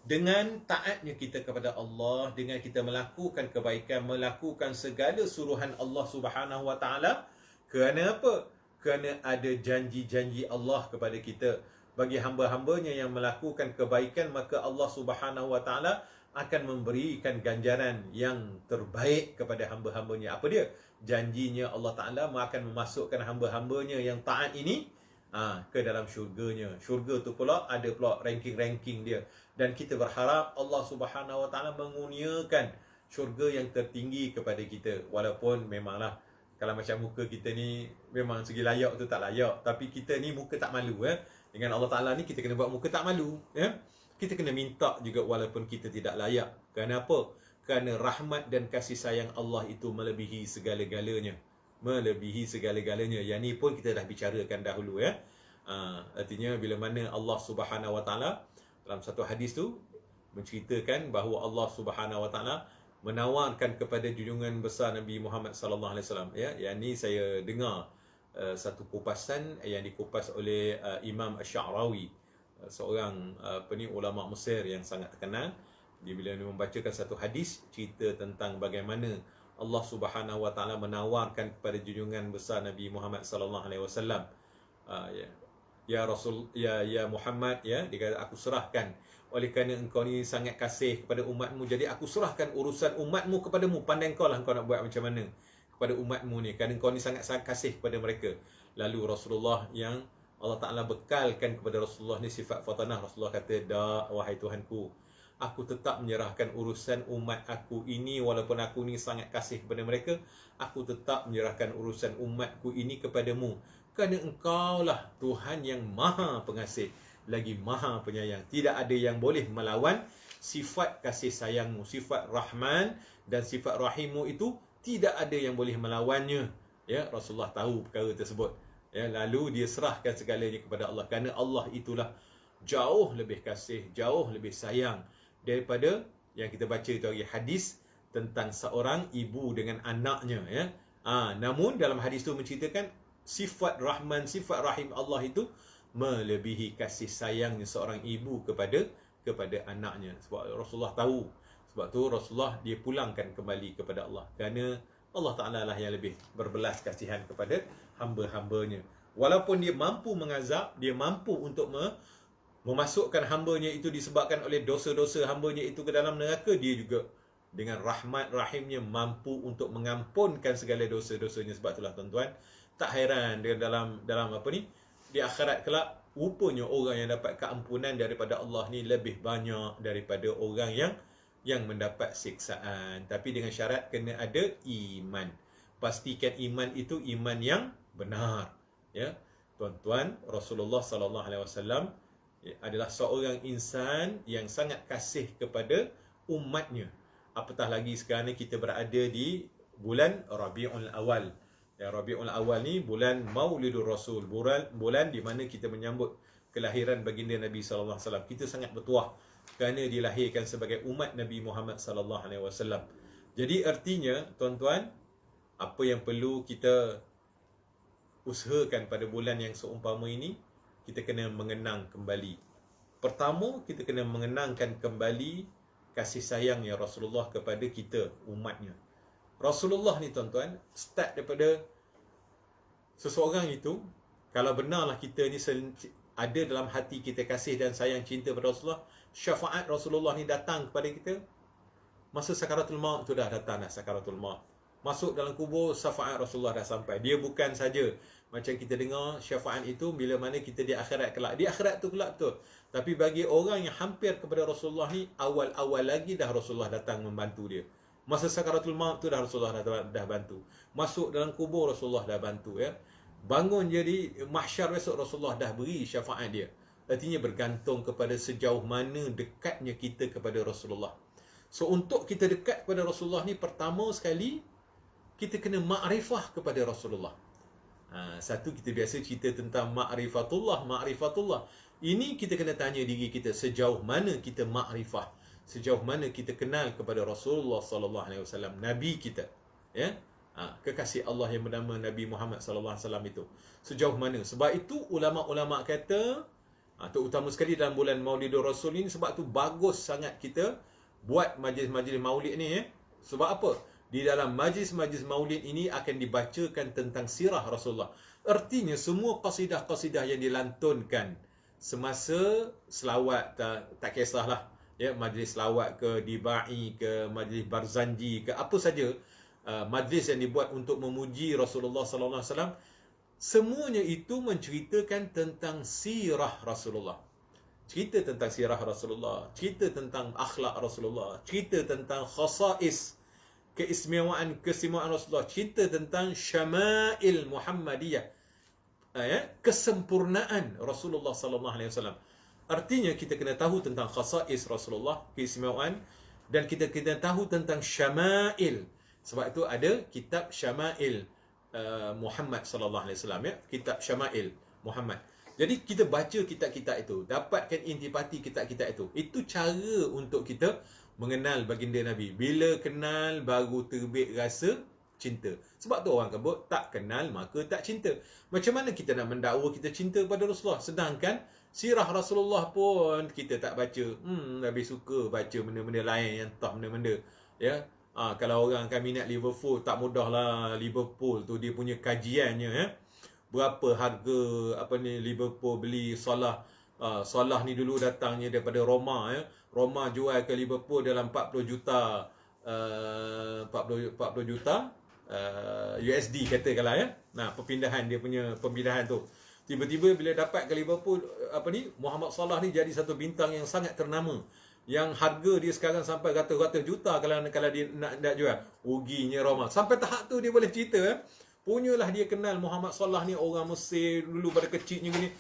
dengan taatnya kita kepada Allah, dengan kita melakukan kebaikan, melakukan segala suruhan Allah Subhanahu Wa Ta'ala, kerana apa? Kerana ada janji-janji Allah kepada kita. Bagi hamba-hambanya yang melakukan kebaikan, maka Allah Subhanahu Wa Ta'ala akan memberikan ganjaran yang terbaik kepada hamba-hambanya. Apa dia? Janjinya Allah Ta'ala akan memasukkan hamba-hambanya yang taat ini ke dalam syurganya. Syurga tu pula ada pula ranking-ranking dia. Dan kita berharap Allah Subhanahu Wa Ta'ala mengurniakan syurga yang tertinggi kepada kita. Walaupun memanglah kalau macam muka kita ni memang segi layak tu tak layak, tapi kita ni muka tak malu, ya. Dengan Allah Ta'ala ni kita kena buat muka tak malu, ya. Kita kena minta juga walaupun kita tidak layak. Kerana apa? Kerana rahmat dan kasih sayang Allah itu melebihi segala-galanya. Melebihi segala-galanya. Yang ni pun kita dah bicarakan dahulu, ya. Artinya bila mana Allah Subhanahu Wa Ta'ala dalam satu hadis tu menceritakan bahawa Allah Subhanahu Wa Ta'ala menawarkan kepada junjungan besar Nabi Muhammad sallallahu alaihi wasallam, ya. Yang ni saya dengar satu kupasan yang dikupas oleh Imam Ash-Sha'rawi, seorang ulama Mesir yang sangat terkenal. Dia bila dia membacakan satu hadis cerita tentang bagaimana Allah Subhanahu Wa Taala menawarkan kepada junjungan besar Nabi Muhammad sallallahu alaihi wasallam, ya Rasul, ya Muhammad, ya, dia kata, aku serahkan, oleh kerana engkau ni sangat kasih kepada umatmu, jadi aku serahkan urusan umatmu kepadamu. Pandai engkau lah, engkau nak buat macam mana kepada umatmu ni, kerana engkau ni sangat kasih kepada mereka. Lalu Rasulullah, yang Allah Ta'ala bekalkan kepada Rasulullah ni sifat fatanah, Rasulullah kata, dak, wahai Tuhanku, aku tetap menyerahkan urusan umat aku ini, walaupun aku ni sangat kasih kepada mereka, aku tetap menyerahkan urusan umatku ini kepadamu, kerana engkau lah Tuhan yang maha pengasih lagi maha penyayang. Tidak ada yang boleh melawan sifat kasih sayangmu, sifat Rahman dan sifat Rahimmu itu, tidak ada yang boleh melawannya. Ya, Rasulullah tahu perkara tersebut. Ya, lalu dia serahkan segalanya kepada Allah, kerana Allah itulah jauh lebih kasih, jauh lebih sayang daripada yang kita baca itu lagi, hadis tentang seorang ibu dengan anaknya, ya. Namun dalam hadis itu menceritakan sifat Rahman, sifat Rahim Allah itu melebihi kasih sayangnya seorang ibu kepada anaknya. Sebab Rasulullah tahu, sebab tu Rasulullah dia pulangkan kembali kepada Allah, kerana Allah Ta'ala lah yang lebih berbelas kasihan kepada hamba-hambanya. Walaupun dia mampu mengazab, dia mampu untuk memasukkan hambanya itu disebabkan oleh dosa-dosa hambanya itu ke dalam neraka, dia juga dengan rahmat rahimnya mampu untuk mengampunkan segala dosa-dosanya. Sebab itulah tuan-tuan, tak heran dia dalam apa ni, di akhirat kelak, rupanya orang yang dapat keampunan daripada Allah ni lebih banyak daripada orang yang mendapat siksaan. Tapi dengan syarat kena ada iman. Pastikan iman itu iman yang benar. Ya, tuan-tuan, Rasulullah sallallahu alaihi wasallam adalah seorang insan yang sangat kasih kepada umatnya. Apatah lagi sekarang ni kita berada di bulan Rabiul Awal. Ya, Rabiul Awal ni bulan Maulidur Rasul, bulan di mana kita menyambut kelahiran baginda Nabi sallallahu alaihi wasallam. Kita sangat bertuah kerana dilahirkan sebagai umat Nabi Muhammad sallallahu alaihi wasallam. Jadi artinya, tuan-tuan, apa yang perlu kita usahakan pada bulan yang seumpama ini, kita kena mengenang kembali. Pertama, kita kena mengenangkan kembali kasih sayangnya Rasulullah kepada kita, umatnya. Rasulullah ni tuan-tuan, start daripada seseorang itu, kalau benarlah kita ni ada dalam hati kita kasih dan sayang cinta pada Rasulullah, syafaat Rasulullah ni datang kepada kita, masa sakaratul maut tu dah datang dah sakaratul maut. Masuk dalam kubur, syafaat Rasulullah dah sampai. Dia bukan saja macam kita dengar syafaat itu bila mana kita di akhirat kelak. Di akhirat tu kelak tu. Tapi bagi orang yang hampir kepada Rasulullah ni, awal-awal lagi dah Rasulullah datang membantu dia. Masa sakaratul maut tu dah Rasulullah dah bantu. Masuk dalam kubur Rasulullah dah bantu, ya. Bangun jadi mahsyar besok Rasulullah dah beri syafaat dia. Artinya bergantung kepada sejauh mana dekatnya kita kepada Rasulullah. So untuk kita dekat kepada Rasulullah ni, pertama sekali kita kena makrifah kepada Rasulullah. Satu, kita biasa cerita tentang ma'rifatullah. Ini kita kena tanya diri kita, sejauh mana kita makrifah, sejauh mana kita kenal kepada Rasulullah sallallahu alaihi wasallam, nabi kita, ya. Kekasih Allah yang bernama Nabi Muhammad sallallahu alaihi wasallam itu. Sejauh mana? Sebab itu ulama-ulama kata, terutama sekali dalam bulan Maulidur Rasul ini, sebab tu bagus sangat kita buat majlis-majlis maulid ni, ya. Sebab apa? Di dalam majlis-majlis maulid ini akan dibacakan tentang sirah Rasulullah. Artinya semua qasidah-qasidah yang dilantunkan semasa selawat, tak kisahlah, ya, majlis selawat ke, dibai ke, majlis barzanji ke, apa saja majlis yang dibuat untuk memuji Rasulullah sallallahu alaihi wasallam, semuanya itu menceritakan tentang sirah Rasulullah. Cerita tentang sirah Rasulullah, cerita tentang akhlak Rasulullah, cerita tentang khasais, keistimewaan Rasulullah, cerita tentang syama'il Muhammadiyah, kesempurnaan Rasulullah sallallahu alaihi wasallam. Artinya kita kena tahu tentang khasais Rasulullah, keistimewaan, dan kita kena tahu tentang syama'il. Sebab itu ada kitab Syama'il Muhammad sallallahu alaihi wasallam, ya, kitab Syama'il Muhammad. Jadi kita baca kitab-kitab itu, dapatkan intipati kitab-kitab itu. Itu cara untuk kita mengenal baginda Nabi. Bila kenal baru terbit rasa cinta. Sebab tu orang kebut, tak kenal maka tak cinta. Macam mana kita nak mendakwa kita cinta kepada Rasulullah, sedangkan Sirah Rasulullah pun kita tak baca. Lebih suka baca benda-benda lain yang entah benda-benda. Ya. Kalau orang akan minat Liverpool, tak mudahlah Liverpool tu dia punya kajiannya, ya. Berapa harga Liverpool beli Salah. Salah ni dulu datangnya daripada Roma, ya. Roma jual ke Liverpool dalam 40 juta 40 juta USD katakanlah, ya. Nah, pemindahan tu. Tiba-tiba bila dapat ke Liverpool Muhammad Salah ni jadi satu bintang yang sangat ternama. Yang harga dia sekarang sampai ratus-ratus juta kalau dia nak jual. Ruginya Roma. Sampai tahap tu dia boleh cerita, punyalah dia kenal Muhammad Salah ni orang Mesir dulu pada kecilnya gini.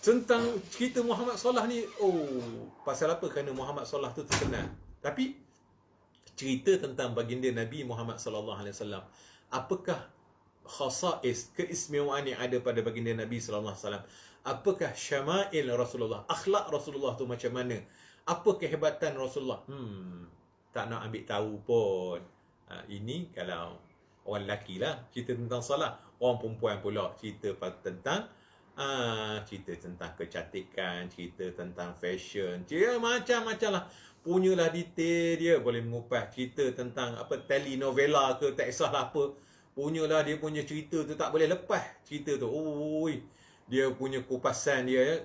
Tentang cerita Muhammad Salah ni, pasal apa? Kerana Muhammad Salah tu terkenal. Tapi cerita tentang baginda Nabi Muhammad sallallahu alaihi wasallam, apakah khasais, keistimewaan yang ada pada baginda Nabi sallallahu alaihi wasallam? Apakah syama'il Rasulullah? Akhlak Rasulullah tu macam mana? Apa kehebatan Rasulullah? Tak nak ambil tahu pun. Ini kalau orang lelaki lah cerita tentang salah. Orang perempuan pula cerita tentang cerita tentang kecantikan, cerita tentang fashion, cerita macam-macam lah. Punyalah detail dia, boleh mengupas cerita tentang telenovela ke, tak kisahlah apa. Punyalah dia punya cerita tu tak boleh lepas cerita tu. Dia punya kupasan dia,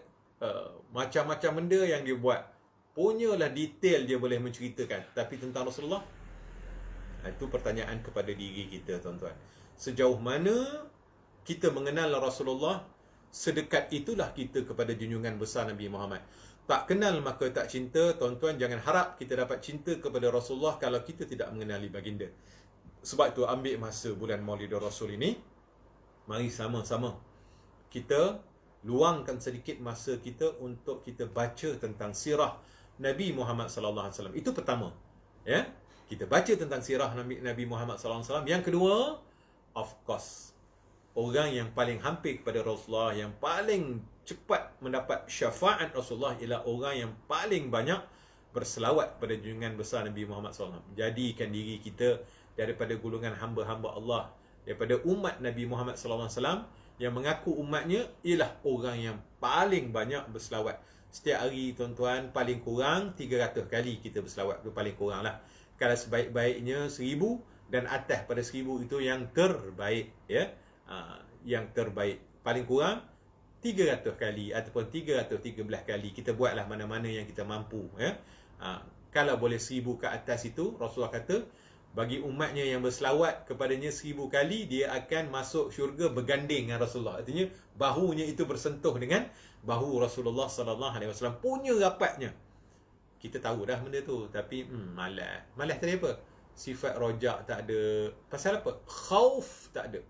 macam-macam benda yang dia buat. Punyalah detail dia boleh menceritakan. Tapi tentang Rasulullah, itu pertanyaan kepada diri kita, tuan-tuan. Sejauh mana kita mengenal Rasulullah, sedekat itulah kita kepada junjungan besar Nabi Muhammad. Tak kenal maka tak cinta. Tuan-tuan, jangan harap kita dapat cinta kepada Rasulullah kalau kita tidak mengenali baginda. Sebab itu ambil masa bulan Maulidur Rasul ini, mari sama-sama kita luangkan sedikit masa kita untuk kita baca tentang sirah Nabi Muhammad sallallahu alaihi wasallam. Itu pertama, ya. Kita baca tentang sirah Nabi Muhammad sallallahu alaihi wasallam. Yang kedua, of course, orang yang paling hampir kepada Rasulullah, yang paling cepat mendapat syafaat Rasulullah ialah orang yang paling banyak berselawat pada junjungan besar Nabi Muhammad SAW. Jadikan diri kita daripada golongan hamba-hamba Allah, daripada umat Nabi Muhammad SAW yang mengaku umatnya ialah orang yang paling banyak berselawat. Setiap hari, tuan-tuan, paling kurang 300 kali kita berselawat. Itu paling kurang lah. Kalau sebaik-baiknya 1000 dan atas pada 1000 itu yang terbaik, ya. Yang terbaik. Paling kurang 300 kali ataupun 313 kali. Kita buatlah mana-mana yang kita mampu, ya. Kalau boleh 1000 ke atas itu, Rasulullah kata bagi umatnya yang berselawat kepadanya 1000 kali, dia akan masuk syurga berganding dengan Rasulullah. Artinya bahunya itu bersentuh dengan bahu Rasulullah sallallahu alaihi wasallam. Punya rapatnya. Kita tahu dah benda tu, tapi malas. Malas tadi apa? Sifat rojak tak ada. Pasal apa? Khauf tak ada.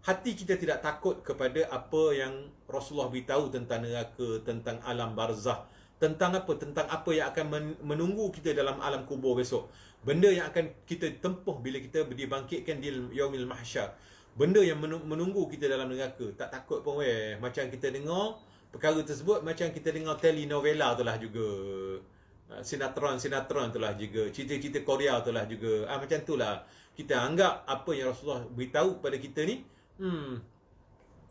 Hati kita tidak takut kepada apa yang Rasulullah beritahu tentang neraka, tentang alam barzah, tentang apa? Tentang apa yang akan menunggu kita dalam alam kubur besok. Benda yang akan kita tempuh bila kita dibangkitkan di yaumil mahsyar. Benda yang menunggu kita dalam neraka. Tak takut pun weh. Macam kita dengar perkara tersebut, macam kita dengar telenovela itulah juga. Sinetron itulah juga. Cerita-cerita Korea itulah juga. Macam itulah. Kita anggap apa yang Rasulullah beritahu kepada kita ni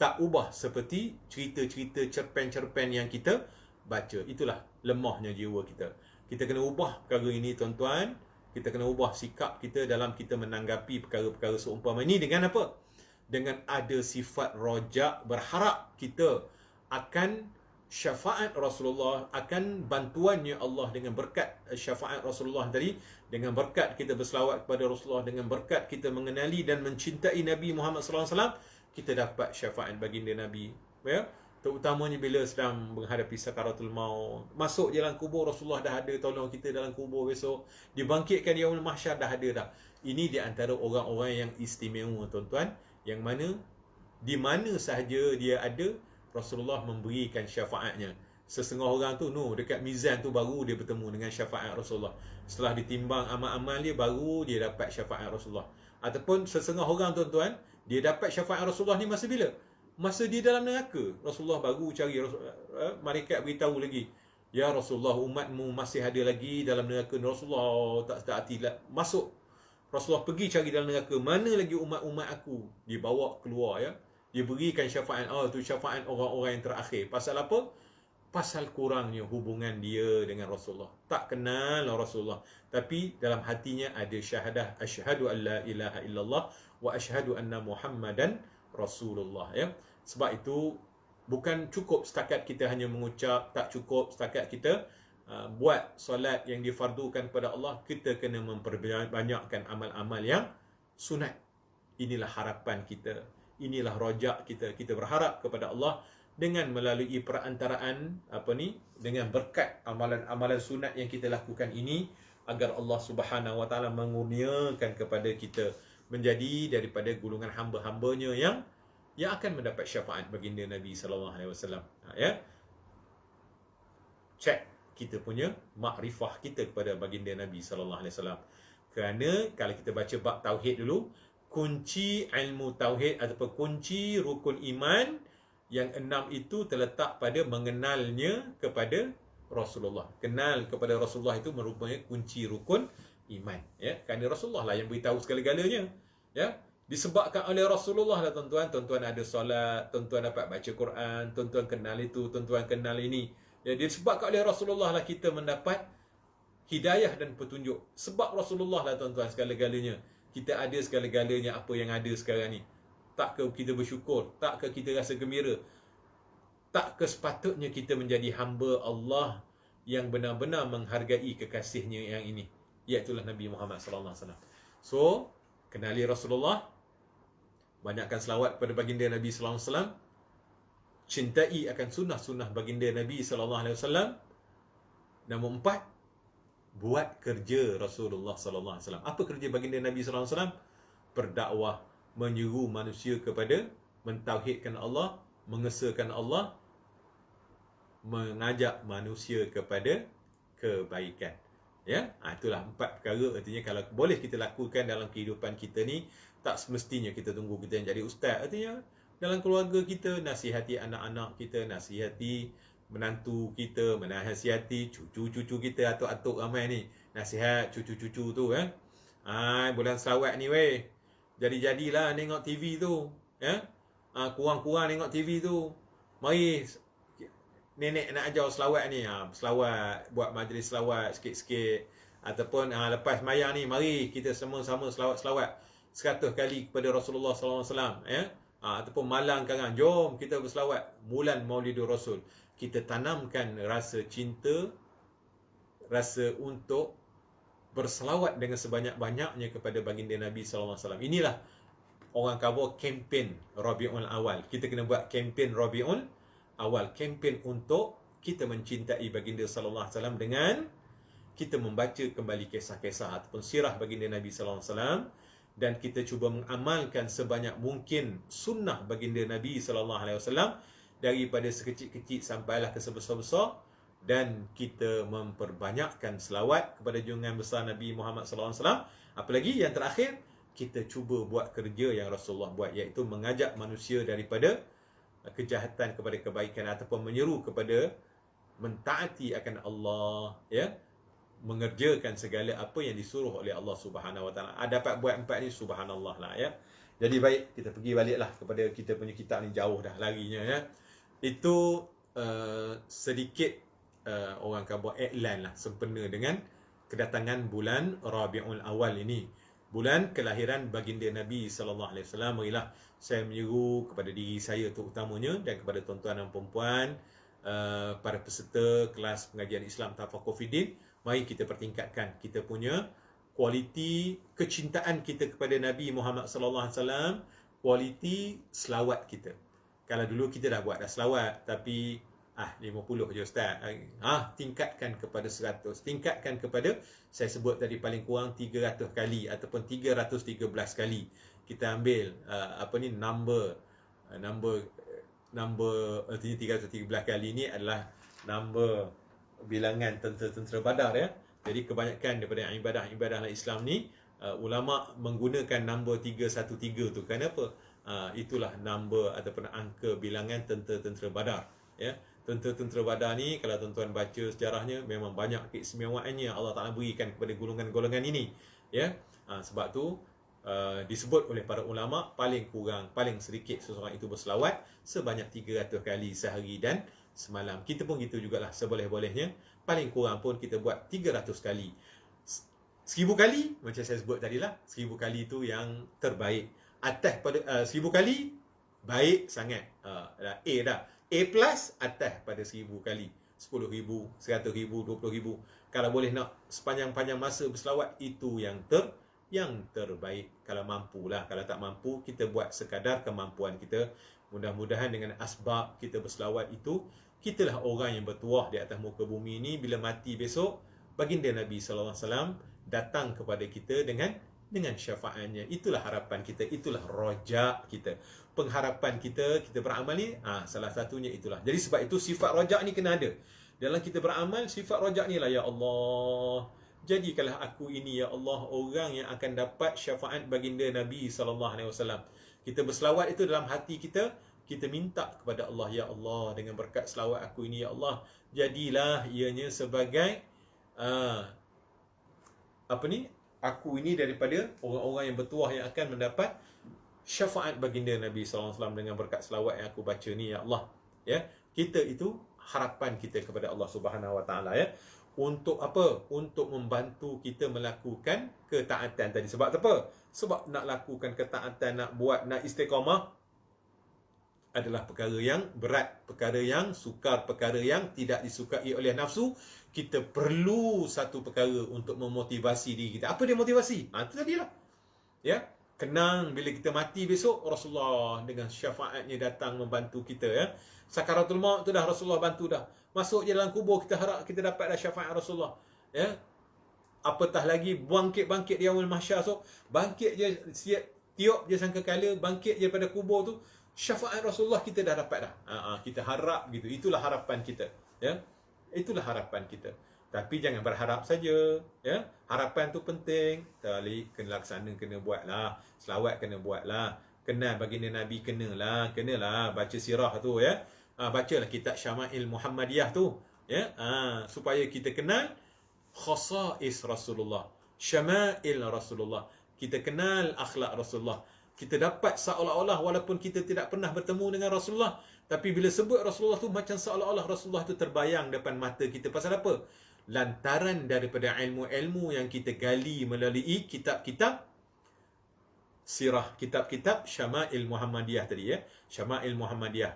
tak ubah seperti cerita-cerita cerpen-cerpen yang kita baca. Itulah lemahnya jiwa kita. Kita kena ubah perkara ini, tuan-tuan. Kita kena ubah sikap kita dalam kita menanggapi perkara-perkara seumpama ini dengan apa? Dengan ada sifat rojak, berharap kita akan syafaat Rasulullah, akan bantuannya Allah dengan berkat syafaat Rasulullah tadi, dengan berkat kita berselawat kepada Rasulullah, dengan berkat kita mengenali dan mencintai Nabi Muhammad SAW, kita dapat syafaat baginda Nabi, ya. Terutamanya bila sedang menghadapi sakaratul maut, masuk jalan kubur, Rasulullah dah ada tolong kita dalam kubur besok, dibangkitkan di yaumul mahsyar dah ada dah. Ini di antara orang-orang yang istimewa, tuan-tuan, yang mana di mana sahaja dia ada, Rasulullah memberikan syafaatnya. Setengah orang tu dekat mizan tu baru dia bertemu dengan syafaat Rasulullah. Setelah ditimbang amal-amal dia, baru dia dapat syafaat Rasulullah. Ataupun setengah orang, tuan-tuan, dia dapat syafaat Rasulullah ni masa bila? Masa dia dalam neraka. Rasulullah baru cari, malaikat beritahu lagi, ya Rasulullah, umatmu masih ada lagi dalam neraka. Rasulullah tak sedar hati masuk. Rasulullah pergi cari dalam neraka, mana lagi umat-umat aku? Dibawa keluar, ya. Dia berikan syafaat. Itu syafaat orang-orang yang terakhir. Pasal apa? pasal kurangnya hubungan dia dengan Rasulullah. Tak kenal Rasulullah, tapi dalam hatinya ada syahadah asyhadu an la ilaha illallah wa asyhadu anna Muhammadan Rasulullah, ya. Sebab itu bukan cukup setakat kita hanya mengucap, tak cukup setakat kita buat solat yang difardukan kepada Allah, kita kena memperbanyakkan amal-amal yang sunat. Inilah harapan kita, inilah rojak kita. Kita berharap kepada Allah dengan melalui perantaraan dengan berkat amalan-amalan sunat yang kita lakukan ini, agar Allah Subhanahu Wa Taala mengurniakan kepada kita menjadi daripada golongan hamba-hambanya yang akan mendapat syafaat baginda Nabi sallallahu alaihi wasallam. Ya. Cek kita punya makrifah kita kepada baginda Nabi sallallahu alaihi wasallam. Kerana kalau kita baca bab tauhid dulu, kunci ilmu tauhid ataupun kunci rukun iman yang 6 itu terletak pada mengenalnya kepada Rasulullah. Kenal kepada Rasulullah itu merupakan kunci rukun iman, ya. Kerana Rasulullah lah yang beritahu segala-galanya, ya. Disebabkan oleh Rasulullah lah tuan-tuan ada solat, tuan-tuan dapat baca Quran, tuan-tuan kenal itu, tuan-tuan kenal ini. Ya, disebabkan oleh Rasulullah lah kita mendapat hidayah dan petunjuk. Sebab Rasulullah lah tuan-tuan segala-galanya. Kita ada segala-galanya apa yang ada sekarang ni. Takkah kita bersyukur? Takkah kita rasa gembira? Takkah sepatutnya kita menjadi hamba Allah yang benar-benar menghargai kekasihnya yang ini, iaitulah Nabi Muhammad sallallahu alaihi wasallam. So, kenali Rasulullah, banyakkan selawat kepada baginda Nabi sallallahu alaihi wasallam, cintai akan sunnah-sunnah baginda Nabi sallallahu alaihi wasallam. Nombor 4, buat kerja Rasulullah sallallahu alaihi wasallam. Apa kerja baginda Nabi sallallahu alaihi wasallam? Berdakwah, menyuruh manusia kepada mentauhidkan Allah, mengesahkan Allah, mengajak manusia kepada kebaikan. Ya, itulah 4 perkara. Artinya kalau boleh kita lakukan dalam kehidupan kita ni, tak semestinya kita tunggu kita yang jadi ustaz. Artinya dalam keluarga kita, nasihati anak-anak kita, nasihati menantu kita, menasihati cucu-cucu kita, atuk-atuk ramai ni, nasihat cucu-cucu tu, ya. Bulan selawat ni weh, jadi-jadilah tengok TV tu, ya. Kurang-kurang tengok TV tu. Mari nenek nak ajar selawat ni, selawat, buat majlis selawat sikit-sikit. Ataupun lepas mayang ni, mari kita sama-sama selawat-selawat 100 kali kepada Rasulullah sallallahu alaihi wasallam, ya. Ataupun malang sekarang, jom kita berselawat bulan Maulidur Rasul. Kita tanamkan rasa cinta, rasa untuk berselawat dengan sebanyak-banyaknya kepada baginda Nabi sallallahu alaihi wasallam. Inilah orang kata kempen Rabiul Awal. Kita kena buat kempen Rabiul Awal, kempen untuk kita mencintai baginda sallallahu alaihi wasallam dengan kita membaca kembali kisah-kisah ataupun sirah baginda Nabi sallallahu alaihi wasallam, dan kita cuba mengamalkan sebanyak mungkin sunnah baginda Nabi sallallahu alaihi wasallam, daripada sekecil-kecil sampailah ke sebesar-besar, dan kita memperbanyakkan selawat kepada junjungan besar Nabi Muhammad sallallahu alaihi wasallam. Apalagi yang terakhir, kita cuba buat kerja yang Rasulullah buat, iaitu mengajak manusia daripada kejahatan kepada kebaikan, ataupun menyeru kepada mentaati akan Allah, ya, mengerjakan segala apa yang disuruh oleh Allah Subhanahu Wa Taala. Dapat buat 4 ni, subhanallah lah, ya. Jadi baik, kita pergi baliklah kepada kita punya kitab ni, jauh dah larinya, ya. Itu sedikit orang kata buat iklan lah, sempena dengan kedatangan bulan Rabiul Awal ini, bulan kelahiran baginda Nabi sallallahu alaihi wasallam. Marilah saya menyeru kepada diri saya terutamanya, dan kepada tuan-tuan dan puan-puan, para peserta kelas pengajian Islam Tafaqquh Fiddin, mari kita pertingkatkan kita punya kualiti kecintaan kita kepada Nabi Muhammad sallallahu alaihi wasallam, kualiti selawat kita. Kalau dulu kita dah buat dah selawat, tapi 50 je ustaz. Tingkatkan kepada 100. Tingkatkan kepada, saya sebut tadi paling kurang 300 kali ataupun 313 kali. Kita ambil number artinya 313 kali ni adalah number bilangan tentera-tentera Badar, ya. Jadi kebanyakan daripada ibadah-ibadah Islam ni, ulama menggunakan number 313 tu. Kenapa? Itulah number ataupun angka bilangan tentera-tentera Badar, ya. Tentera-tentera Badar ni, kalau tuan-tuan baca sejarahnya, memang banyak keistimewaannya Allah Ta'ala berikan kepada golongan-golongan ini, ya. Sebab tu disebut oleh para ulama, paling kurang, paling sedikit seseorang itu berselawat sebanyak 300 kali sehari dan semalam. Kita pun gitu jugalah, seboleh-bolehnya. Paling kurang pun kita buat 300 kali. 1000 kali, macam saya sebut tadi lah, 1000 kali tu yang terbaik. Atas pada 1000 kali, baik sangat. A dah. A plus atas pada 1000 kali. 10,000, 100,000, 20,000. Kalau boleh nak sepanjang-panjang masa berselawat, itu yang terbaik. Kalau mampulah. Kalau tak mampu, kita buat sekadar kemampuan kita. Mudah-mudahan dengan asbab kita berselawat itu, kitalah orang yang bertuah di atas muka bumi ini. Bila mati besok, baginda Nabi SAW datang kepada kita dengan syafaatnya. Itulah harapan kita, itulah rojak kita. Pengharapan kita beramal ni, salah satunya itulah. Jadi sebab itu sifat rojak ni kena ada. Dalam kita beramal, sifat rojak ni lah, ya Allah, jadikanlah aku ini, ya Allah, orang yang akan dapat syafaat baginda Nabi SAW. Kita berselawat itu dalam hati kita, kita minta kepada Allah, ya Allah, dengan berkat selawat aku ini, ya Allah, jadilah ianya sebagai aku ini daripada orang-orang yang bertuah yang akan mendapat syafaat baginda Nabi SAW dengan berkat selawat yang aku baca ni, ya Allah. Ya, kita itu harapan kita kepada Allah Subhanahu Wa Taala, ya. Untuk apa? Untuk membantu kita melakukan ketaatan tadi. Sebab apa? Sebab nak lakukan ketaatan, nak buat, nak istiqamah adalah perkara yang berat, perkara yang sukar, perkara yang tidak disukai oleh nafsu. Kita perlu satu perkara untuk memotivasi diri kita. Apa dia motivasi? Itu tadilah. Ya, kenang bila kita mati besok, Rasulullah dengan syafaatnya datang membantu kita, ya. Sakaratul maut tu dah Rasulullah bantu dah. Masuk je dalam kubur, kita harap kita dapat dah syafaat Rasulullah, ya. Apatah lagi bangkit di awal mahsyar, so bangkit je, tiup je sangkakala, bangkit je pada kubur tu, syafaat Rasulullah kita dah dapat dah. Kita harap gitu. Itulah harapan kita, ya. Itulah harapan kita. Tapi jangan berharap saja, ya. Harapan tu penting, tapi kena laksana, kena buatlah. Selawat kena buatlah. Kenal baginda Nabi kenalah baca sirah tu, ya. Bacalah kitab Syama'il Muhammadiyah tu, ya. Supaya kita kenal khasais Rasulullah, syama'il Rasulullah. Kita kenal akhlak Rasulullah. Kita dapat seolah-olah walaupun kita tidak pernah bertemu dengan Rasulullah, tapi bila sebut Rasulullah tu macam seolah-olah Rasulullah tu terbayang depan mata kita. Pasal apa? Lantaran daripada ilmu-ilmu yang kita gali melalui kitab-kitab sirah, kitab-kitab Syama'il Muhammadiyah tadi, ya. Syama'il Muhammadiyah,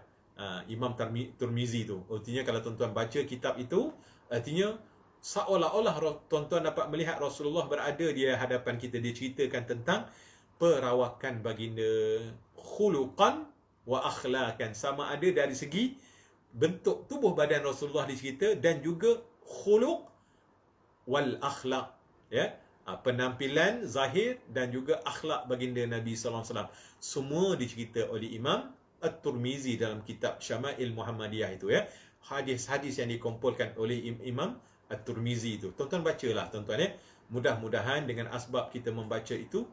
Imam Tirmizi tu. Artinya kalau tuan-tuan baca kitab itu, artinya seolah-olah tuan-tuan dapat melihat Rasulullah berada di hadapan kita. Dia ceritakan tentang perawakan baginda, khuluqan wa akhlaqan, sama ada dari segi bentuk tubuh badan Rasulullah dicerita, dan juga khuluq wal akhlaq, ya. Penampilan zahir dan juga akhlak baginda Nabi SAW. Semua dicerita oleh Imam At-Tirmizi dalam kitab Syama'il Muhammadiyah itu, ya. Hadis-hadis yang dikumpulkan oleh Imam At-Tirmizi itu. Tuan-tuan bacalah, tuan-tuan, ya. Mudah-mudahan dengan asbab kita membaca itu,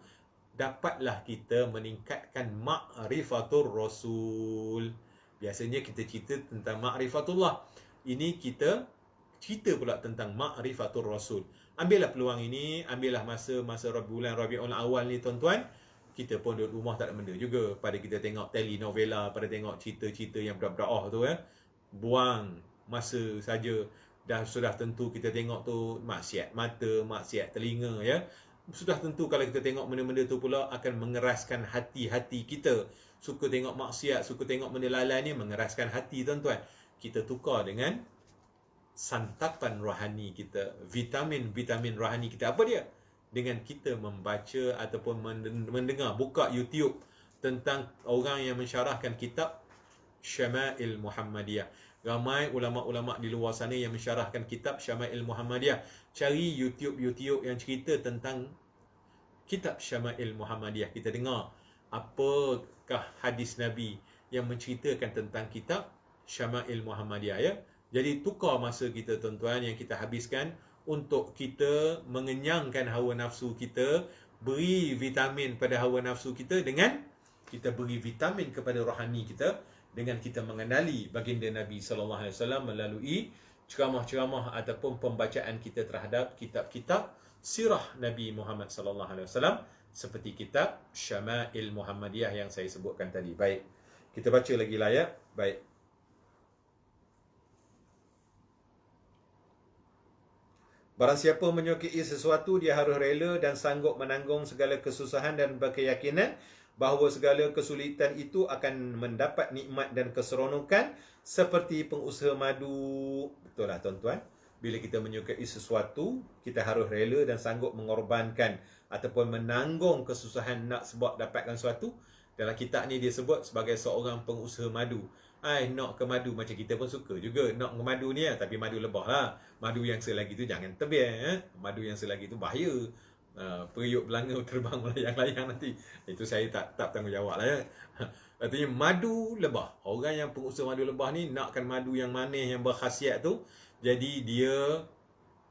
dapatlah kita meningkatkan ma'rifatul Rasul. Biasanya kita cerita tentang ma'rifatullah. Ini kita cerita pula tentang ma'rifatul Rasul. Ambillah peluang ini, ambillah masa bulan Rabiul Awal ni, tuan-tuan. Kita pun duduk rumah tak ada benda juga. Pada kita tengok telenovela, pada tengok cerita-cerita yang berat-berat tu, ya. Buang masa saja. Dah sudah tentu kita tengok tu maksiat mata, maksiat telinga, ya. Sudah tentu kalau kita tengok benda-benda tu pula akan mengeraskan hati-hati kita. Suka tengok maksiat, suka tengok benda lalai ni, mengeraskan hati, tuan-tuan. Kita tukar dengan santapan rohani kita, vitamin rohani kita. Apa dia? Dengan kita membaca ataupun mendengar, buka YouTube tentang orang yang mensyarahkan kitab Syama'il Muhammadiyah. Ramai ulama-ulama di luar sana yang mensyarahkan kitab Syama'il Muhammadiyah. Cari YouTube yang cerita tentang kitab Syama'il Muhammadiyah. Kita dengar apakah hadis Nabi yang menceritakan tentang kitab Syama'il Muhammadiyah, ya. Jadi tukar masa kita, tuan-tuan, yang kita habiskan untuk kita mengenyangkan hawa nafsu kita, beri vitamin pada hawa nafsu kita, dengan kita beri vitamin kepada rohani kita, dengan kita mengenali baginda Nabi SAW melalui ceramah-ceramah ataupun pembacaan kita terhadap kitab-kitab sirah Nabi Muhammad SAW, seperti kitab Syama'il Muhammadiyah yang saya sebutkan tadi. Baik, kita baca lagi lah, ya. Baik. Barang siapa menyukai sesuatu, dia harus rela dan sanggup menanggung segala kesusahan dan berkeyakinan bahawa segala kesulitan itu akan mendapat nikmat dan keseronokan seperti pengusaha madu. Betul lah tuan-tuan. Bila kita menyukai sesuatu, kita harus rela dan sanggup mengorbankan ataupun menanggung kesusahan nak sebab dapatkan sesuatu. Dalam kitab ni dia sebut sebagai seorang pengusaha madu. Nak ke madu macam kita pun suka juga nak ke madu ni tapi madu lebah lah. Madu yang selagi tu jangan tebing. Madu yang selagi tu bahaya. Periuk belanga terbang melayang-layang nanti. Itu saya tak tanggungjawab lah ya. Artinya madu lebah. Orang yang pengusaha madu lebah ni nakkan madu yang manis, yang berkhasiat tu. Jadi dia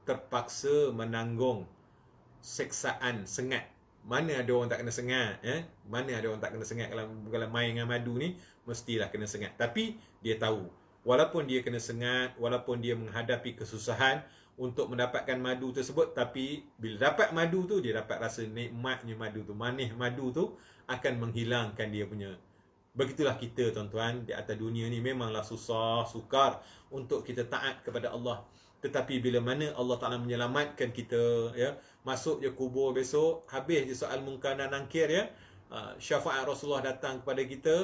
terpaksa menanggung seksaan, sengat. Mana ada orang tak kena sengat? Mana ada orang tak kena sengat kalau main dengan madu ni? Mestilah kena sengat. Tapi dia tahu, walaupun dia kena sengat, walaupun dia menghadapi kesusahan untuk mendapatkan madu tersebut, tapi bila dapat madu tu, dia dapat rasa nikmatnya madu tu, manis madu tu akan menghilangkan dia punya. Begitulah kita tuan-tuan, di atas dunia ni memanglah susah, sukar untuk kita taat kepada Allah. Tetapi bila mana Allah Ta'ala menyelamatkan kita, ya, masuk je kubur besok, habis je soal mungkar dan nakir, ya, syafaat Rasulullah datang kepada kita,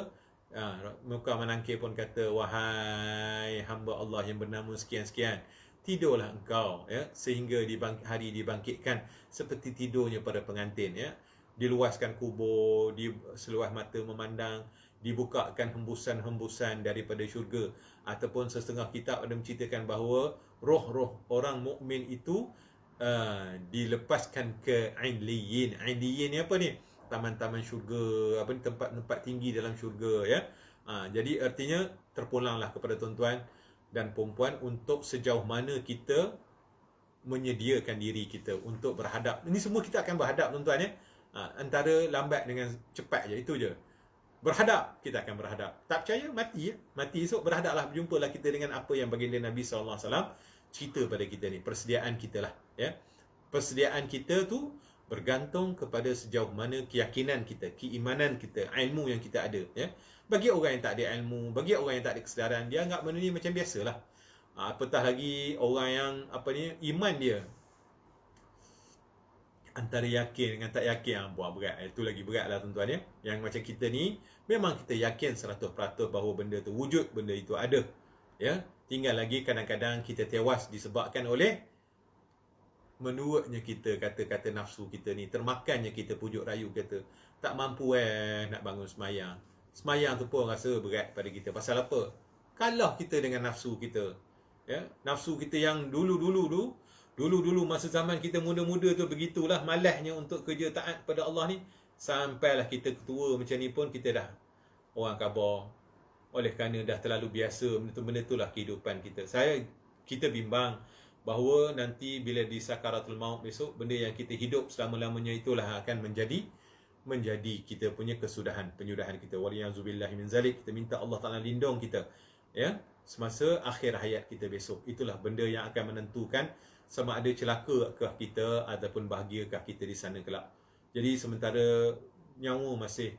mungkar dan nakir pun kata, wahai hamba Allah yang bernama sekian-sekian, tidurlah engkau, ya, sehingga hari dibangkitkan seperti tidurnya para pengantin, ya. Diluaskan kubur, seluas mata memandang, dibukakan hembusan-hembusan daripada syurga. Ataupun setengah kitab ada menceritakan bahawa roh-roh orang mukmin itu dilepaskan ke Ainliyin. Ainliyin ni apa ni? Taman-taman syurga, apa ni, tempat-tempat tinggi dalam syurga, ya. Jadi artinya terpulanglah kepada tuan-tuan dan puan-puan untuk sejauh mana kita menyediakan diri kita untuk berhadap. Ini semua kita akan berhadap tuan-tuan, ya. Antara lambat dengan cepat je, itu je. Berhadap, kita akan berhadap. Tak percaya, mati, ya. Mati esok berhadaplah, berjumpalah kita dengan apa yang baginda Nabi SAW cerita pada kita ni. Persediaan kita lah, ya. Persediaan kita tu bergantung kepada sejauh mana keyakinan kita, keimanan kita, ilmu yang kita ada, ya. Bagi orang yang tak ada ilmu, bagi orang yang tak ada kesedaran, dia anggap benda ni macam biasalah. Apatah lagi orang yang iman dia antara yakin dengan tak yakin, buat berat. Itu lagi berat lah tuan-tuan, ya. Yang macam kita ni, memang kita yakin 100% bahawa benda tu wujud, benda itu ada, ya. Tinggal lagi kadang-kadang kita tewas disebabkan oleh menurutnya kita, kata-kata nafsu kita ni, termakannya kita pujuk rayu kata, tak mampu nak bangun semayang. Semayang tu pun rasa berat pada kita. Pasal apa? Kalah kita dengan nafsu kita, ya. Nafsu kita yang dulu masa zaman kita muda-muda tu begitulah malasnya untuk kerja taat pada Allah ni. Sampailah kita tua macam ni pun kita dah orang khabar. Oleh kerana dah terlalu biasa benda tu lah kehidupan kita. Kita bimbang bahawa nanti bila di sakaratul maut besok, benda yang kita hidup selama-lamanya itulah akan menjadi kita punya penyudahan kita. Waliyazubillahi min zalik. Kita minta Allah Ta'ala lindung kita, ya, semasa akhir hayat kita besok. Itulah benda yang akan menentukan sama ada celakakah kita ataupun bahagiakah kita di sana kelak. Jadi sementara nyawa masih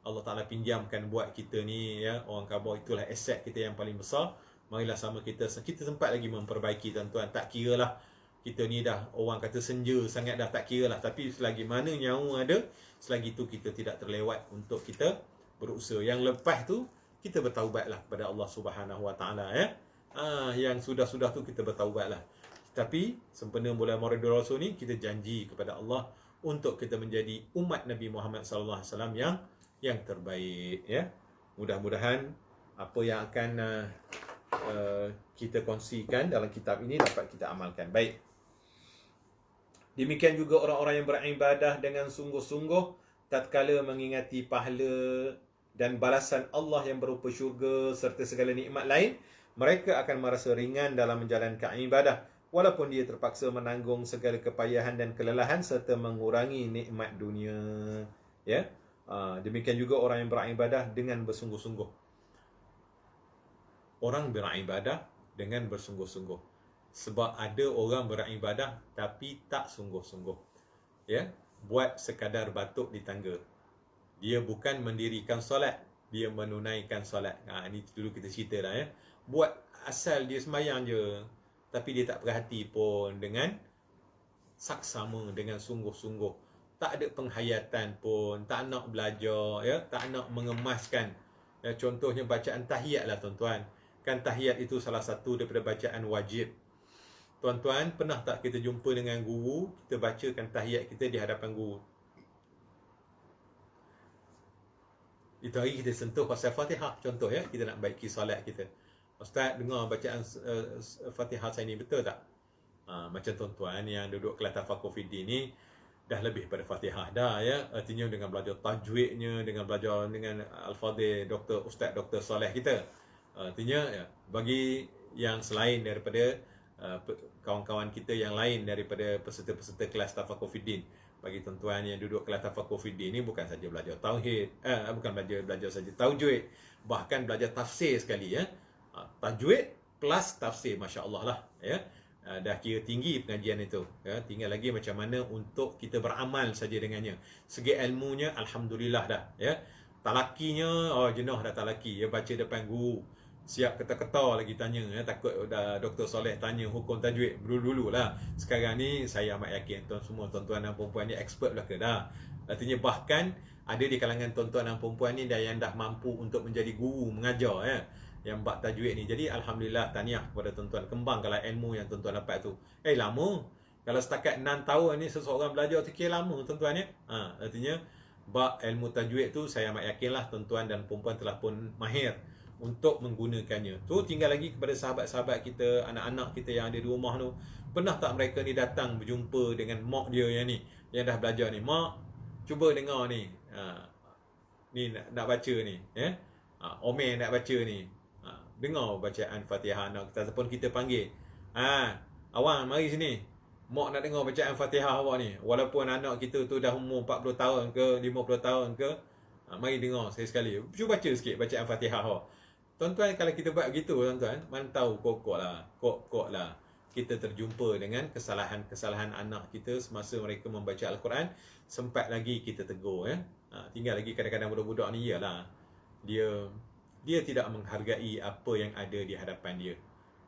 Allah Ta'ala pinjamkan buat kita ni, ya, orang khabar, itulah aset kita yang paling besar. Marilah sama kita sempat lagi memperbaiki tuan-tuan. Tak kira lah kita ni dah orang kata senja sangat, dah tak kira lah. Tapi selagi mana nyawa ada, selagi tu kita tidak terlewat untuk kita berusaha. Yang lepas tu kita bertaubatlah kepada Allah Subhanahu Wa Ta'ala, ya. Yang sudah-sudah tu kita bertaubatlah. Tapi sempena bulan Ramadan Rasul ni, kita janji kepada Allah untuk kita menjadi umat Nabi Muhammad SAW yang terbaik, ya. Mudah-mudahan apa yang akan kita kongsikan dalam kitab ini dapat kita amalkan. Baik. Demikian juga orang-orang yang beribadah dengan sungguh-sungguh tatkala mengingati pahala dan balasan Allah yang berupa syurga serta segala nikmat lain, mereka akan merasa ringan dalam menjalankan ibadah walaupun dia terpaksa menanggung segala kepayahan dan kelelahan serta mengurangi nikmat dunia, ya. Demikian juga orang yang beribadah dengan bersungguh-sungguh. Orang beribadah dengan bersungguh-sungguh. Sebab ada orang beribadah tapi tak sungguh-sungguh, ya. Buat sekadar batuk di tangga. Dia bukan mendirikan solat, dia menunaikan solat. Ini dulu kita cerita dah, ya. Buat asal dia sembahyang je, tapi dia tak perhati pun dengan saksama dengan sungguh-sungguh. Tak ada penghayatan pun, tak nak belajar, ya, tak nak mengemaskan. Ya, contohnya bacaan tahiyat lah tuan-tuan. Kan tahiyat itu salah satu daripada bacaan wajib. Tuan-tuan, pernah tak kita jumpa dengan guru, kita bacakan tahiyat kita di hadapan guru? Itu hari kita sentuh pasal Fatihah, contoh ya, kita nak baiki solat kita. Ustaz, dengar bacaan Fatihah saya ni betul tak? Macam tuan-tuan yang duduk kelas Tafaqquh Fiddin ni dah lebih pada Fatihah dah, ya. Artinya dengan belajar tajwidnya, dengan belajar dengan Al-Fadhil Ustaz Dr. Soleh kita. Artinya ya, bagi yang selain daripada kawan-kawan kita yang lain daripada peserta-peserta kelas Tafaqquh Fiddin, bagi tuan-tuan yang duduk kelas Tafaqquh Fiddin ni bukan saja belajar tauhid, bukan belajar saja tajwid, bahkan belajar tafsir sekali, ya. Tajwid plus tafsir, masya-Allah lah, ya. Dah kira tinggi pengajian itu, ya. Tinggal lagi macam mana untuk kita beramal saja dengannya. Segi ilmunya alhamdulillah dah, ya. Talakinya jenuh dah talaki, ya, baca depan guru siap keta-keta lagi tanya, ya. Takut dah Dr. Soleh tanya hukum tajwid dulu-dulu lah. Sekarang ni saya amat yakin tuan-tuan dan perempuan ni expert lah ke dah. Artinya bahkan ada di kalangan tuan-tuan dan perempuan ni yang dah mampu untuk menjadi guru mengajar, ya, yang bab tajwid ni. Jadi alhamdulillah, tahniah kepada tuan-tuan, kembangkanlah ilmu yang tuan-tuan dapat tu. Lama. Kalau setakat 6 tahun ni seseorang belajar tu kira lama tuan-tuan, ya. Artinya bab ilmu tajwid tu saya amat yakinlah tuan-tuan dan perempuan telah pun mahir untuk menggunakannya. Tu tinggal lagi kepada sahabat-sahabat kita, anak-anak kita yang ada di rumah tu. Pernah tak mereka ni datang berjumpa dengan mak dia yang ni, yang dah belajar ni? Mak, cuba dengar ni. Ni nak baca ni, ya. Omen nak baca ni. Dengar bacaan Fatihah anak kita ataupun kita panggil. Awang mari sini. Mak nak dengar bacaan Fatihah awak ni. Walaupun anak kita tu dah umur 40 tahun ke 50 tahun ke, mari dengar sekali. Cuba baca sikit bacaan Fatihah awak. Tuan-tuan, kalau kita buat begitu tuan-tuan, mana tahu kok lah kita terjumpa dengan kesalahan-kesalahan anak kita semasa mereka membaca Al-Quran. Sempat lagi kita tegur, ya. Tinggal lagi kadang-kadang budak-budak ni, ialah dia tidak menghargai apa yang ada di hadapan dia,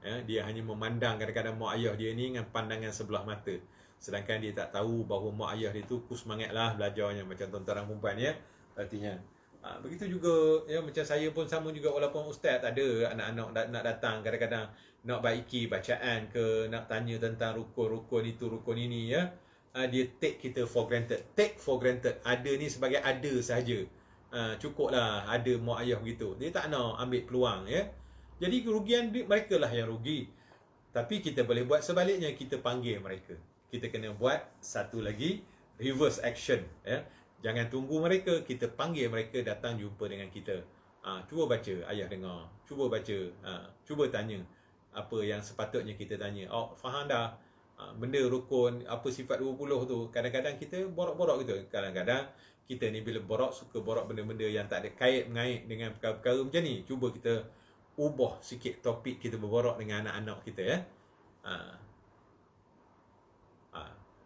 ya. Dia hanya memandang kadang-kadang mak ayah dia ni dengan pandangan sebelah mata, sedangkan dia tak tahu bahawa mak ayah dia tu semangatlah belajarnya, macam tuan-tuan dan perempuan, ya. Artinya begitu juga, ya, macam saya pun sama juga. Walaupun ustaz tak ada, anak-anak nak datang kadang-kadang nak baiki bacaan ke, nak tanya tentang rukun-rukun itu, rukun ini, ya. Dia take kita for granted. Ada ni sebagai ada sahaja. Cukuplah ada mak ayah begitu. Dia tak nak ambil peluang, ya. Jadi kerugian mereka lah yang rugi. Tapi kita boleh buat sebaliknya, kita panggil mereka. Kita kena buat satu lagi reverse action, ya. Jangan tunggu mereka, kita panggil mereka datang jumpa dengan kita. Cuba baca, ayah dengar. Cuba baca, cuba tanya apa yang sepatutnya kita tanya. Faham dah? Benda rukun, apa sifat 20 tu. Kadang-kadang kita borok-borok gitu. Kadang-kadang kita ni bila borok, suka borok benda-benda yang tak ada kait-mengait dengan perkara-perkara macam ni. Cuba kita ubah sikit topik kita berborok dengan anak-anak kita, ya.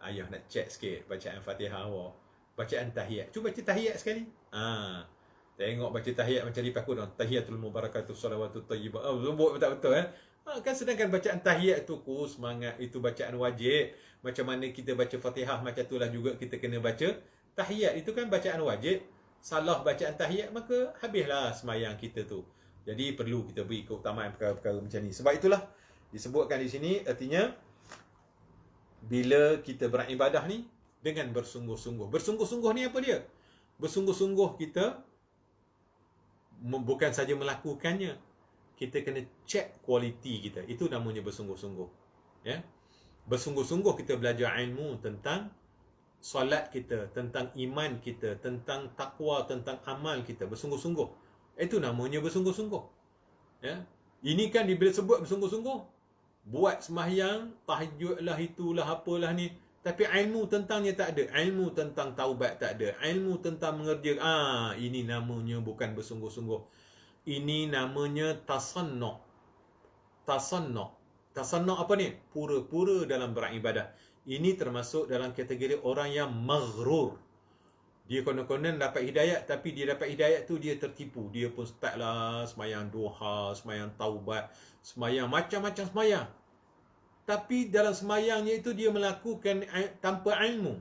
Ayah nak check sikit bacaan Fatihah awak. Bacaan tahiyat. Cuba baca tahiyat sekali. Tengok baca tahiyat macam lipas aku dah. Tahiyatul mubarakatuh salawatut tayyibah. Sebut tak betul, kan sedangkan bacaan tahiyat tu semangat itu bacaan wajib. Macam mana kita baca Fatihah, macam itulah juga kita kena baca tahiyat. Itu kan bacaan wajib. Salah bacaan tahiyat, maka habislah semayang kita tu. Jadi perlu kita beri keutamaan perkara-perkara macam ni. Sebab itulah disebutkan di sini, artinya bila kita beribadah ni dengan bersungguh-sungguh. Bersungguh-sungguh ni apa dia? Bersungguh-sungguh kita bukan saja melakukannya, kita kena check kualiti kita. Itu namanya bersungguh-sungguh, ya. Bersungguh-sungguh kita belajar ilmu tentang solat kita, tentang iman kita, tentang takwa, tentang amal kita. Bersungguh-sungguh. Itu namanya bersungguh-sungguh, ya. Ini kan bila sebut bersungguh-sungguh, buat sembahyang, tahajud lah, itulah, apalah ni, tapi ilmu tentangnya tak ada. Ilmu tentang taubat tak ada. Ilmu tentang mengerjakan. Ini namanya bukan bersungguh-sungguh. Ini namanya tasannu'. Tasannu' apa ni? Pura-pura dalam beribadah. Ini termasuk dalam kategori orang yang maghrur. Dia konon-konon dapat hidayat, tapi dia dapat hidayat tu dia tertipu. Dia pun start lah semayang duha, semayang taubat, semayang macam-macam semayang. tapi dalam semayangnya itu dia melakukan tanpa ilmu.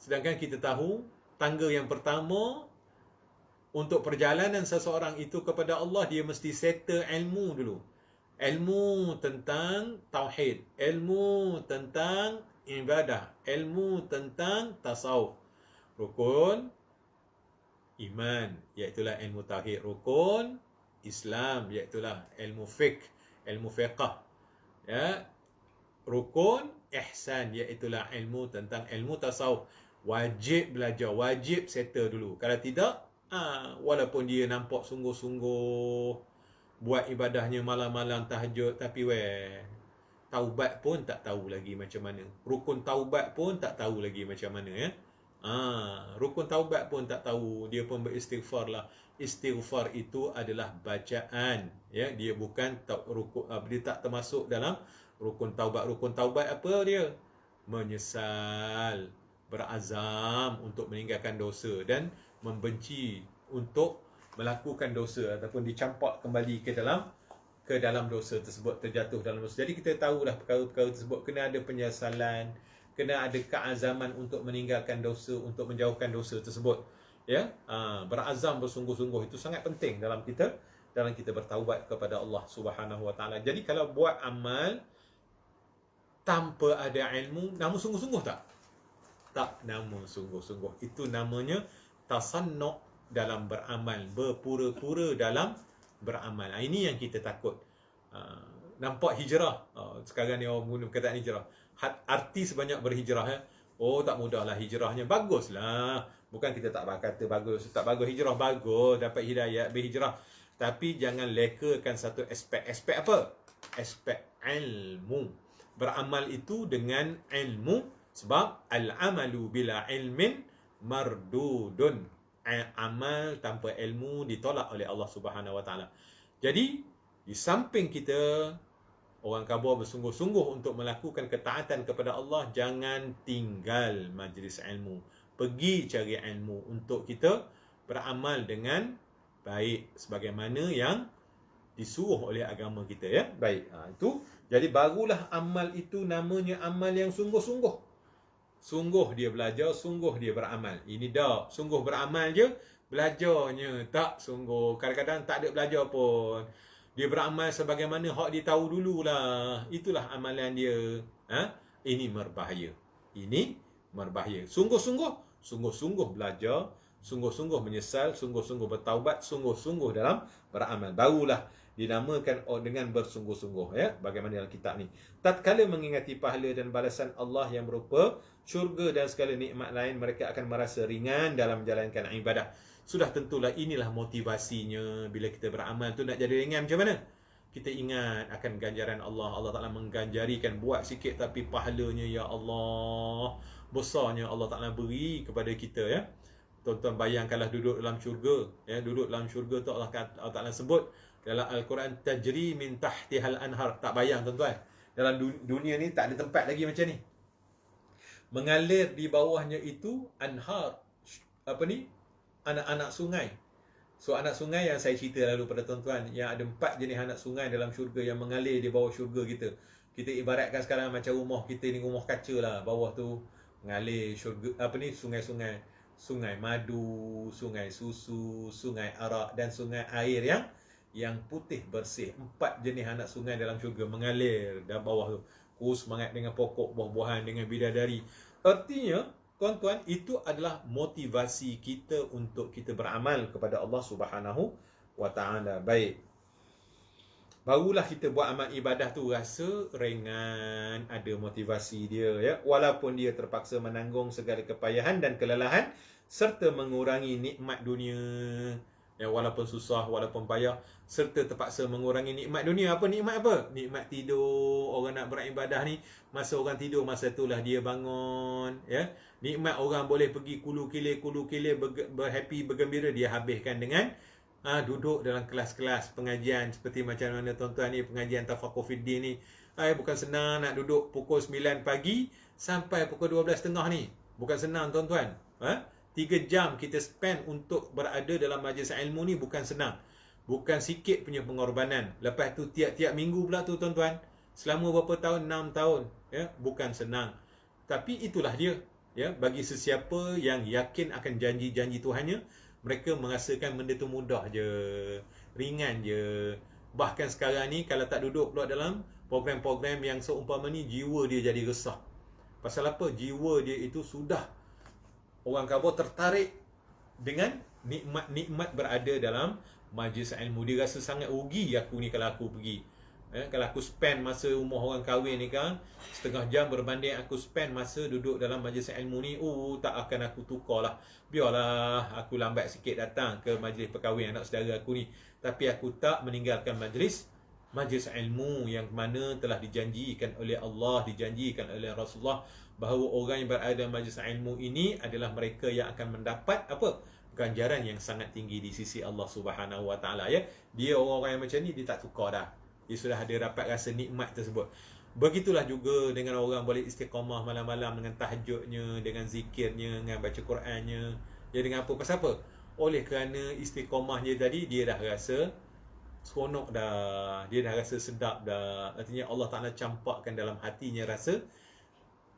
Sedangkan kita tahu tangga yang pertama untuk perjalanan seseorang itu kepada Allah, dia mesti settle ilmu dulu. Ilmu tentang tauhid, ilmu tentang ibadah, ilmu tentang tasawuf. Rukun iman, iaitulah ilmu tauhid. Rukun Islam, iaitulah ilmu fiqh, ilmu fiqh. Ya. Rukun ihsan, iaitulah ilmu tentang ilmu tasawuf. Wajib belajar, wajib settle dulu. Kalau tidak, walaupun dia nampak sungguh-sungguh buat ibadahnya malam-malam tahajud, tapi taubat pun tak tahu lagi macam mana. Rukun taubat pun tak tahu lagi macam mana, ya. Rukun taubat pun tak tahu, dia pun beristighfar lah. Istighfar itu adalah bacaan, ya. Dia bukan rukun, dia tak termasuk dalam rukun taubat. Rukun taubat apa dia? Menyesal, berazam untuk meninggalkan dosa dan membenci untuk melakukan dosa ataupun dicampak kembali ke dalam dosa tersebut, terjatuh dalam dosa. Jadi kita tahulah perkara-perkara tersebut, kena ada penyesalan, kena ada keazaman untuk meninggalkan dosa, untuk menjauhkan dosa tersebut. Ya, berazam bersungguh-sungguh itu sangat penting dalam kita bertaubat kepada Allah Subhanahu Wa Taala. Jadi kalau buat amal tanpa ada ilmu, nama sungguh-sungguh tak? Tak nama sungguh-sungguh. Itu namanya tasannu' dalam beramal, berpura-pura dalam beramal. Ini yang kita takut. Nampak hijrah. Sekarang ni orang guna perkataan hijrah. Artis banyak berhijrah, ya. Oh, tak mudahlah hijrahnya. Baguslah. Bukan kita tak kata bagus, tak bagus hijrah, bagus, dapat hidayah berhijrah. Tapi jangan lekakan satu aspek. Aspek apa? Aspek ilmu. Beramal itu dengan ilmu, sebab al-amalu bila ilmin mardudun. Amal tanpa ilmu ditolak oleh Allah Subhanahu Wa Taala. Jadi di samping kita orang khabar bersungguh-sungguh untuk melakukan ketaatan kepada Allah, jangan tinggal majlis ilmu. Pergi cari ilmu untuk kita beramal dengan baik sebagaimana yang disuruh oleh agama kita, ya. Baik, itu. Jadi barulah amal itu namanya amal yang sungguh-sungguh. Sungguh dia belajar, sungguh dia beramal. Ini dah, sungguh beramal je, belajarnya tak sungguh. Kadang-kadang tak ada belajar pun. Dia beramal sebagaimana hak dia tahu dululah. Itulah amalan dia. Ini berbahaya. Ini berbahaya. Sungguh-sungguh belajar, sungguh-sungguh menyesal, sungguh-sungguh bertaubat, sungguh-sungguh dalam beramal. Barulah dinamakan dengan bersungguh-sungguh, ya, bagaimana dalam kitab ni. Tatkala mengingati pahala dan balasan Allah yang berupa syurga dan segala nikmat lain, mereka akan merasa ringan dalam menjalankan ibadah. Sudah tentulah inilah motivasinya bila kita beramal tu nak jadi ringan macam mana? Kita ingat akan ganjaran Allah. Allah Ta'ala mengganjarikan, buat sikit tapi pahalanya, ya Allah, besarnya Allah Ta'ala beri kepada kita, ya. Tuan-tuan bayangkanlah duduk dalam syurga, ya. Duduk dalam syurga tu Allah Ta'ala sebut dalam Al-Quran, tajri min tahtihal anhar. Tak bayang tuan-tuan, dalam dunia ni tak ada tempat lagi macam ni. Mengalir di bawahnya itu anhar, anak-anak sungai. So anak sungai yang saya cerita lalu pada tuan-tuan, yang ada 4 jenis anak sungai dalam syurga yang mengalir di bawah syurga kita. Kita ibaratkan sekarang macam rumah kita ni, rumah kaca lah. Bawah tu mengalir syurga, sungai-sungai. Sungai madu, sungai susu, sungai arak dan sungai air yang putih bersih. 4 jenis anak sungai dalam syurga mengalir di bawah tu. Semangat dengan pokok buah-buahan, dengan bidadari. Artinya, tuan-tuan, itu adalah motivasi kita untuk kita beramal kepada Allah Subhanahu Wa Taala. Baik. Barulah kita buat amal ibadah tu rasa ringan, ada motivasi dia, ya. Walaupun dia terpaksa menanggung segala kepayahan dan kelelahan serta mengurangi nikmat dunia. Ya, walaupun susah, walaupun payah, serta terpaksa mengurangi nikmat dunia. Apa nikmat apa? Nikmat tidur. Orang nak beribadah ni, masa orang tidur, masa itulah dia bangun, ya. Nikmat orang boleh pergi kulu kilir berhappy, bergembira, dia habiskan dengan duduk dalam kelas-kelas pengajian seperti macam mana tuan-tuan ni, pengajian Tafaqquh Fiddin ni. Bukan senang nak duduk pukul 9 pagi sampai pukul 12.30 ni. Bukan senang tuan-tuan. 3 jam kita spend untuk berada dalam majlis ilmu ni bukan senang. Bukan sikit punya pengorbanan. Lepas tu tiap-tiap minggu pula tu tuan-tuan, Selama berapa tahun? 6 tahun. Ya, bukan senang. Tapi itulah dia. Ya, bagi sesiapa yang yakin akan janji-janji Tuhannya, mereka merasakan benda tu mudah je, ringan je. Bahkan sekarang ni kalau tak duduk pula dalam program-program yang seumpama ni, jiwa dia jadi resah. Pasal apa? Jiwa dia itu sudah, orang kata, tertarik dengan nikmat-nikmat berada dalam majlis ilmu. Dia rasa sangat rugi aku ni kalau aku pergi. Kalau aku spend masa umur orang kahwin ni kan, setengah jam berbanding aku spend masa duduk dalam majlis ilmu ni, tak akan aku tukar lah. Biarlah aku lambat sikit datang ke majlis perkahwinan anak saudara aku ni, tapi aku tak meninggalkan majlis ilmu yang mana telah dijanjikan oleh Allah, dijanjikan oleh Rasulullah, bahawa orang yang berada dalam majlis ilmu ini adalah mereka yang akan mendapat apa? Ganjaran yang sangat tinggi di sisi Allah Subhanahu Wa Taala, ya. Dia orang-orang yang macam ni dia tak tukar dah. Dia sudah ada dapat rasa nikmat tersebut. Begitulah juga dengan orang boleh istiqamah malam-malam dengan tahajudnya, dengan zikirnya, dengan baca Qurannya. Ya, dengan apa? Pasal apa? Oleh kerana istiqamahnya tadi, dia dah rasa seronok dah. Dia dah rasa sedap dah. Artinya Allah Ta'ala campakkan dalam hatinya rasa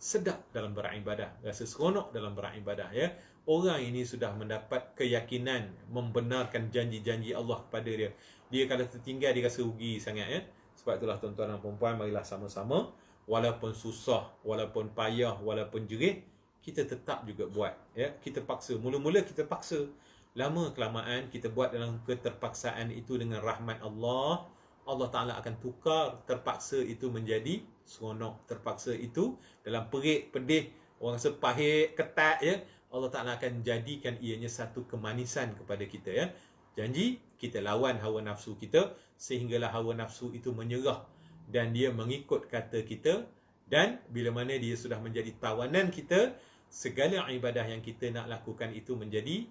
sedap dalam beribadah, rasa seronok dalam beribadah, ya. Orang ini sudah mendapat keyakinan membenarkan janji-janji Allah kepada dia. Dia kalau tertinggal dia rasa rugi sangat, ya. Sebab itulah tuan-tuan dan puan-puan, marilah sama-sama, walaupun susah, walaupun payah, walaupun jerit, kita tetap juga buat, ya. Kita paksa, mula-mula kita paksa, lama kelamaan kita buat dalam keterpaksaan itu dengan rahmat Allah. Allah Ta'ala akan tukar terpaksa itu menjadi seronok. Terpaksa itu dalam perit, pedih, orang rasa pahit, ketat, ya, Allah Ta'ala akan jadikan ianya satu kemanisan kepada kita, ya. Janji kita lawan hawa nafsu kita, sehinggalah hawa nafsu itu menyerah dan dia mengikut kata kita. Dan bila mana dia sudah menjadi tawanan kita, segala ibadah yang kita nak lakukan itu menjadi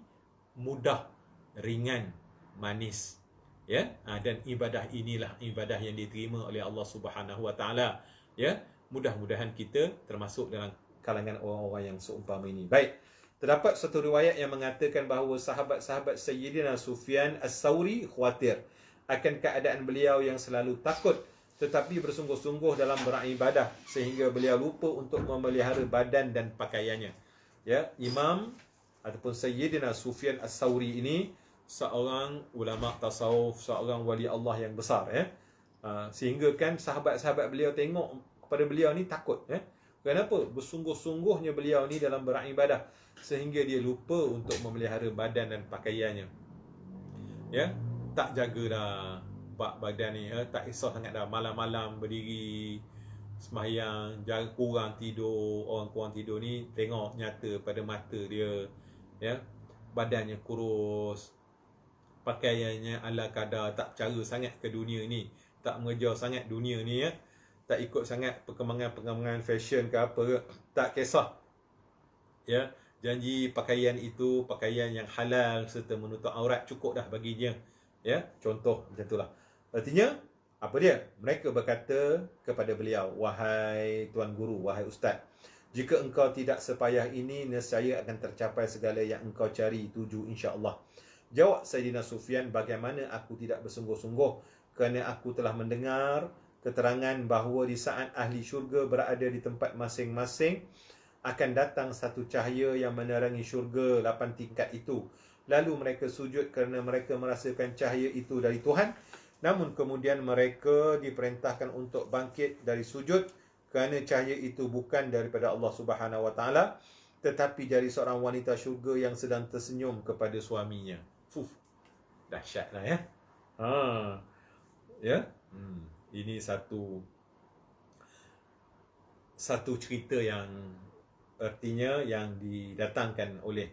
mudah, ringan, manis, ya. Dan ibadah inilah ibadah yang diterima oleh Allah Subhanahu Wa Taala, ya. Mudah-mudahan kita termasuk dalam kalangan orang-orang yang seumpama ini. Baik, terdapat satu riwayat yang mengatakan bahawa sahabat-sahabat Sayyidina Sufyan As-Sawri khawatir akan keadaan beliau yang selalu takut tetapi bersungguh-sungguh dalam beribadah, sehingga beliau lupa untuk memelihara badan dan pakaiannya. Ya, Imam ataupun Sayyidina Sufyan As-Sawri ini seorang ulama tasawuf, seorang wali Allah yang besar, ya. Sehingga kan sahabat-sahabat beliau tengok kepada beliau ni takut, ya. Kenapa? Bersungguh-sungguhnya beliau ni dalam beribadah sehingga dia lupa untuk memelihara badan dan pakaiannya. Ya, tak jaga dah badan ni, ya. Tak kisah sangat dah, malam-malam berdiri sembahyang, jaga kurang tidur. Orang kurang tidur ni tengok nyata pada mata dia, ya. Badannya kurus, pakaiannya ala kadar, tak cara sangat ke dunia ni, tak mengejar sangat dunia ni, ya. Tak ikut sangat perkembangan fashion ke apa, tak kisah, ya. Janji pakaian itu pakaian yang halal serta menutup aurat, cukup dah bagi dia, ya. Contoh macam itulah. Artinya apa dia? Mereka berkata kepada beliau, wahai tuan guru, wahai ustaz, jika engkau tidak sepayah ini, nescaya akan tercapai segala yang engkau cari tuju, insya-Allah. Jawab Sayyidina Sufyan, bagaimana aku tidak bersungguh-sungguh, kerana aku telah mendengar keterangan bahawa di saat ahli syurga berada di tempat masing-masing, akan datang satu cahaya yang menerangi syurga 8 tingkat itu. Lalu mereka sujud kerana mereka merasakan cahaya itu dari Tuhan. Namun kemudian mereka diperintahkan untuk bangkit dari sujud kerana cahaya itu bukan daripada Allah Subhanahu Wa Taala, tetapi dari seorang wanita syurga yang sedang tersenyum kepada suaminya. Dahsyatlah, ya. Ya. Ini satu cerita yang artinya yang didatangkan oleh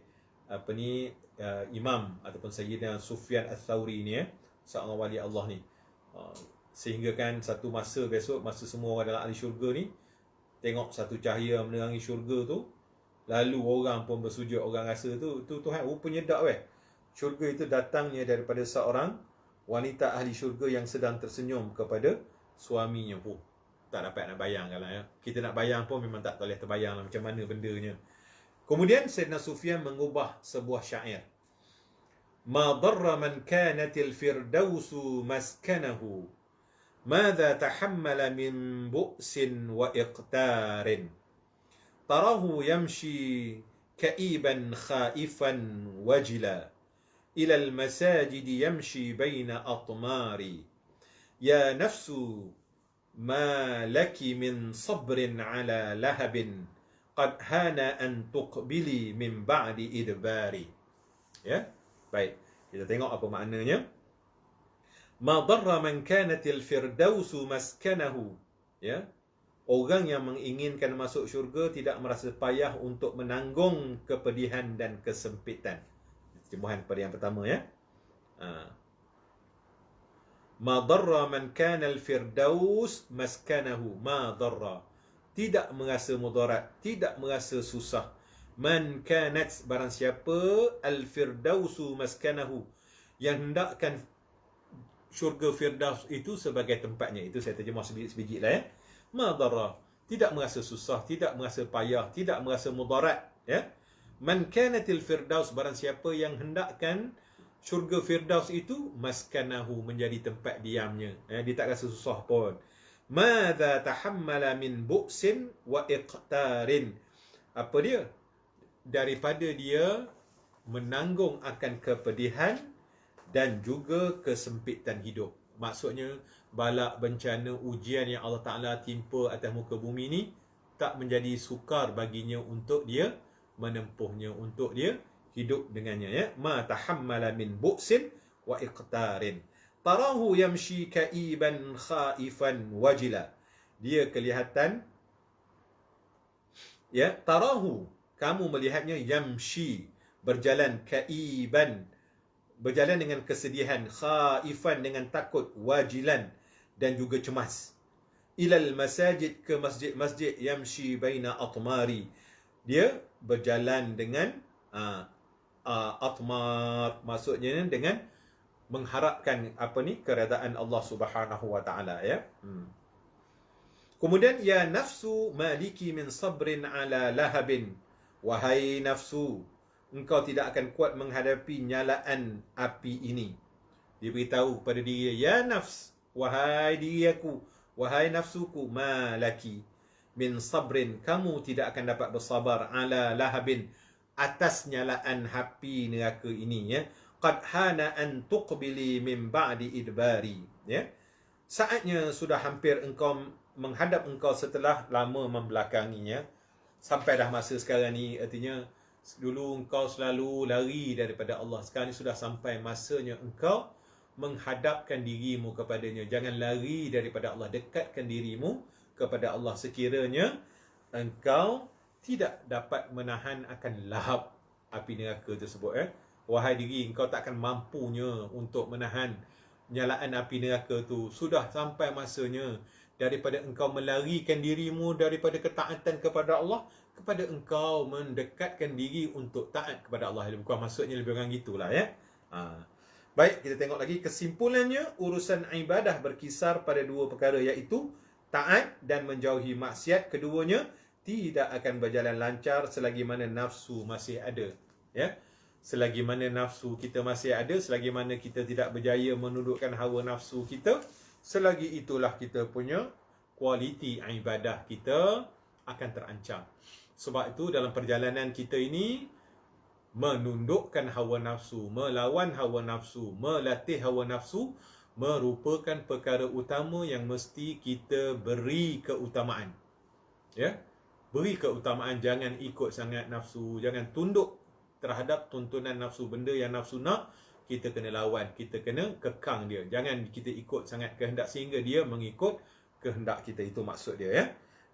Imam ataupun Sayyidina Sufyan As-Sawri ni, ya, seorang wali Allah ni. Sehingga kan satu masa besok, masa semua orang dalam ahli syurga ni tengok satu cahaya menerangi syurga tu, lalu orang pun bersujud, orang rasa tu Tuhan rupanya dak weh. Syurga itu datangnya daripada seorang wanita ahli syurga yang sedang tersenyum kepada suaminya. Tak dapat nak bayangkan lah, ya. Kita nak bayang pun memang tak boleh terbayang lah macam mana bendanya. Kemudian Sayyidina Sufyan mengubah sebuah syair. Ma darra man kanatil firdausu maskanahu ماذا تحمل من بؤس وإقتار تراه يمشي كئيبا خائفا وجلا إلى المساجد يمشي بين أطمار يا نفس ما لك من صبر على لهب قد هان أن تقبلي من بعد إدبار. Ya, baik. Kita tengok apa maknanya. Ma darra man kanatil firdausu maskanahu. Ya. Orang yang menginginkan masuk syurga tidak merasa payah untuk menanggung kepedihan dan kesempitan. Terjemahan pada yang pertama, ya. Ma darra man kanal firdaus maskanahu. Ma darra. Tidak merasa mudarat, tidak merasa susah. Man kanat, barang siapa, al-firdausu maskanahu, yang hendakkan syurga firdaus itu sebagai tempatnya. Itu saya terjemah sebiji lah, ya. Ma darra, tidak merasa susah, tidak merasa payah, tidak merasa mudarat, ya. Man kanatil firdaus, barang siapa yang hendakkan syurga firdaus itu maskanahu, menjadi tempat diamnya, ya. Dia tak rasa susah pun. Madza tahammala min bu'sin wa iqtarin. Apa dia? Daripada dia menanggung akan kepedihan dan juga kesempitan hidup. Maksudnya, balak, bencana, ujian yang Allah Ta'ala timpa atas muka bumi ni tak menjadi sukar baginya untuk dia menempuhnya, untuk dia hidup dengannya, ya. Ma tahammala min bu'sin wa iqtarin. Tarahu yamshi kaiban khaifan wajila. Dia kelihatan, ya, tarahu, kamu melihatnya, yamshi, berjalan, kaiban, berjalan dengan kesedihan, khaifan, dengan takut, wajilan, dan juga cemas. Ilal masajid, ke masjid-masjid, yamshi baina atmari. Dia berjalan dengan atmar, maksudnya dengan mengharapkan apa ni, keredaan Allah Subhanahu wa taala, ya. Kemudian, ya nafsu maliki min sabrin ala lahabin. Wahai nafsu, engkau tidak akan kuat menghadapi nyalaan api ini. Dia beritahu kepada diri, ya nafs, wahai diri aku, wahai nafsuku, malaki min sabrin, kamu tidak akan dapat bersabar, ala lahabin, atas nyalaan api neraka ini, ya. Qad hana an tuqbili min ba'di idbari, ya. Saatnya sudah hampir engkau menghadap engkau setelah lama membelakanginya. Sampai dah masa sekarang ni, artinya dulu engkau selalu lari daripada Allah. Sekarang ni sudah sampai masanya engkau menghadapkan dirimu kepadanya. Jangan lari daripada Allah, dekatkan dirimu kepada Allah sekiranya engkau tidak dapat menahan akan lahap api neraka tersebut, ya. Wahai diri, engkau takkan mampunya untuk menahan nyalaan api neraka tu. Sudah sampai masanya daripada engkau melarikan dirimu daripada ketaatan kepada Allah, kepada engkau mendekatkan diri untuk taat kepada Allah. Lebih kurang maksudnya lebih kurang gitulah, ya. Baik, kita tengok lagi kesimpulannya. Urusan ibadah berkisar pada dua perkara, iaitu taat dan menjauhi maksiat. Keduanya tidak akan berjalan lancar selagi mana nafsu masih ada, ya. Selagi mana nafsu kita masih ada, selagi mana kita tidak berjaya menundukkan hawa nafsu kita, selagi itulah kita punya kualiti ibadah kita akan terancam. Sebab itu dalam perjalanan kita ini, menundukkan hawa nafsu, melawan hawa nafsu, melatih hawa nafsu merupakan perkara utama yang mesti kita beri keutamaan, ya. Beri keutamaan, jangan ikut sangat nafsu, jangan tunduk terhadap tuntunan nafsu. Benda yang nafsu nak, kita kena lawan, kita kena kekang dia. Jangan kita ikut sangat kehendak sehingga dia mengikut kehendak kita. Itu maksud dia, ya.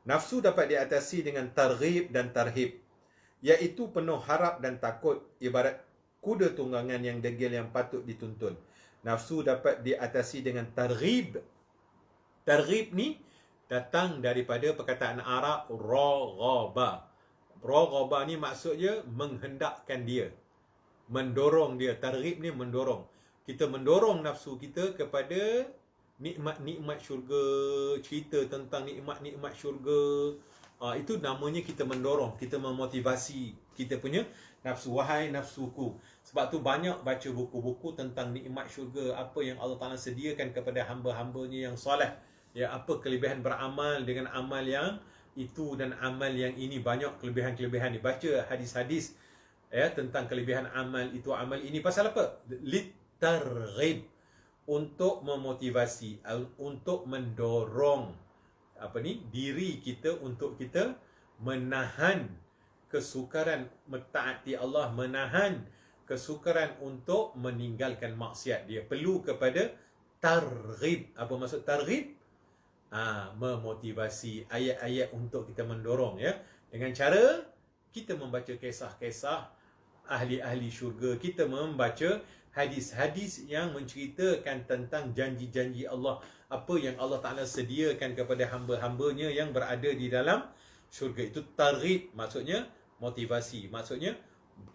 Nafsu dapat diatasi dengan targhib dan tarhib, iaitu penuh harap dan takut, ibarat kuda tunggangan yang degil yang patut dituntun. Nafsu dapat diatasi dengan targhib. Targhib ni datang daripada perkataan Arab raghaba. Raghaba ni maksudnya menghendakkan dia, mendorong dia. Targhib ni mendorong. Kita mendorong nafsu kita kepada nikmat-nikmat syurga, cerita tentang nikmat-nikmat syurga. Itu namanya kita mendorong, kita memotivasi kita punya nafsu. Wahai nafsuku. Sebab tu banyak baca buku-buku tentang nikmat syurga, apa yang Allah Ta'ala sediakan kepada hamba-hambanya yang soleh. Ya, apa kelebihan beramal dengan amal yang itu dan amal yang ini. Banyak kelebihan-kelebihan ni. Baca hadis-hadis ya tentang kelebihan amal itu, amal ini. Pasal apa? Litarghib, untuk memotivasi, untuk mendorong diri kita, untuk kita menahan kesukaran mentaati Allah, menahan kesukaran untuk meninggalkan maksiat. Dia perlu kepada targhib. Apa maksud targhib? Memotivasi, ayat-ayat untuk kita mendorong ya. Dengan cara kita membaca kisah-kisah ahli-ahli syurga, kita membaca hadis-hadis yang menceritakan tentang janji-janji Allah, apa yang Allah Ta'ala sediakan kepada hamba-hambanya yang berada di dalam syurga. Itu targhib, maksudnya motivasi, maksudnya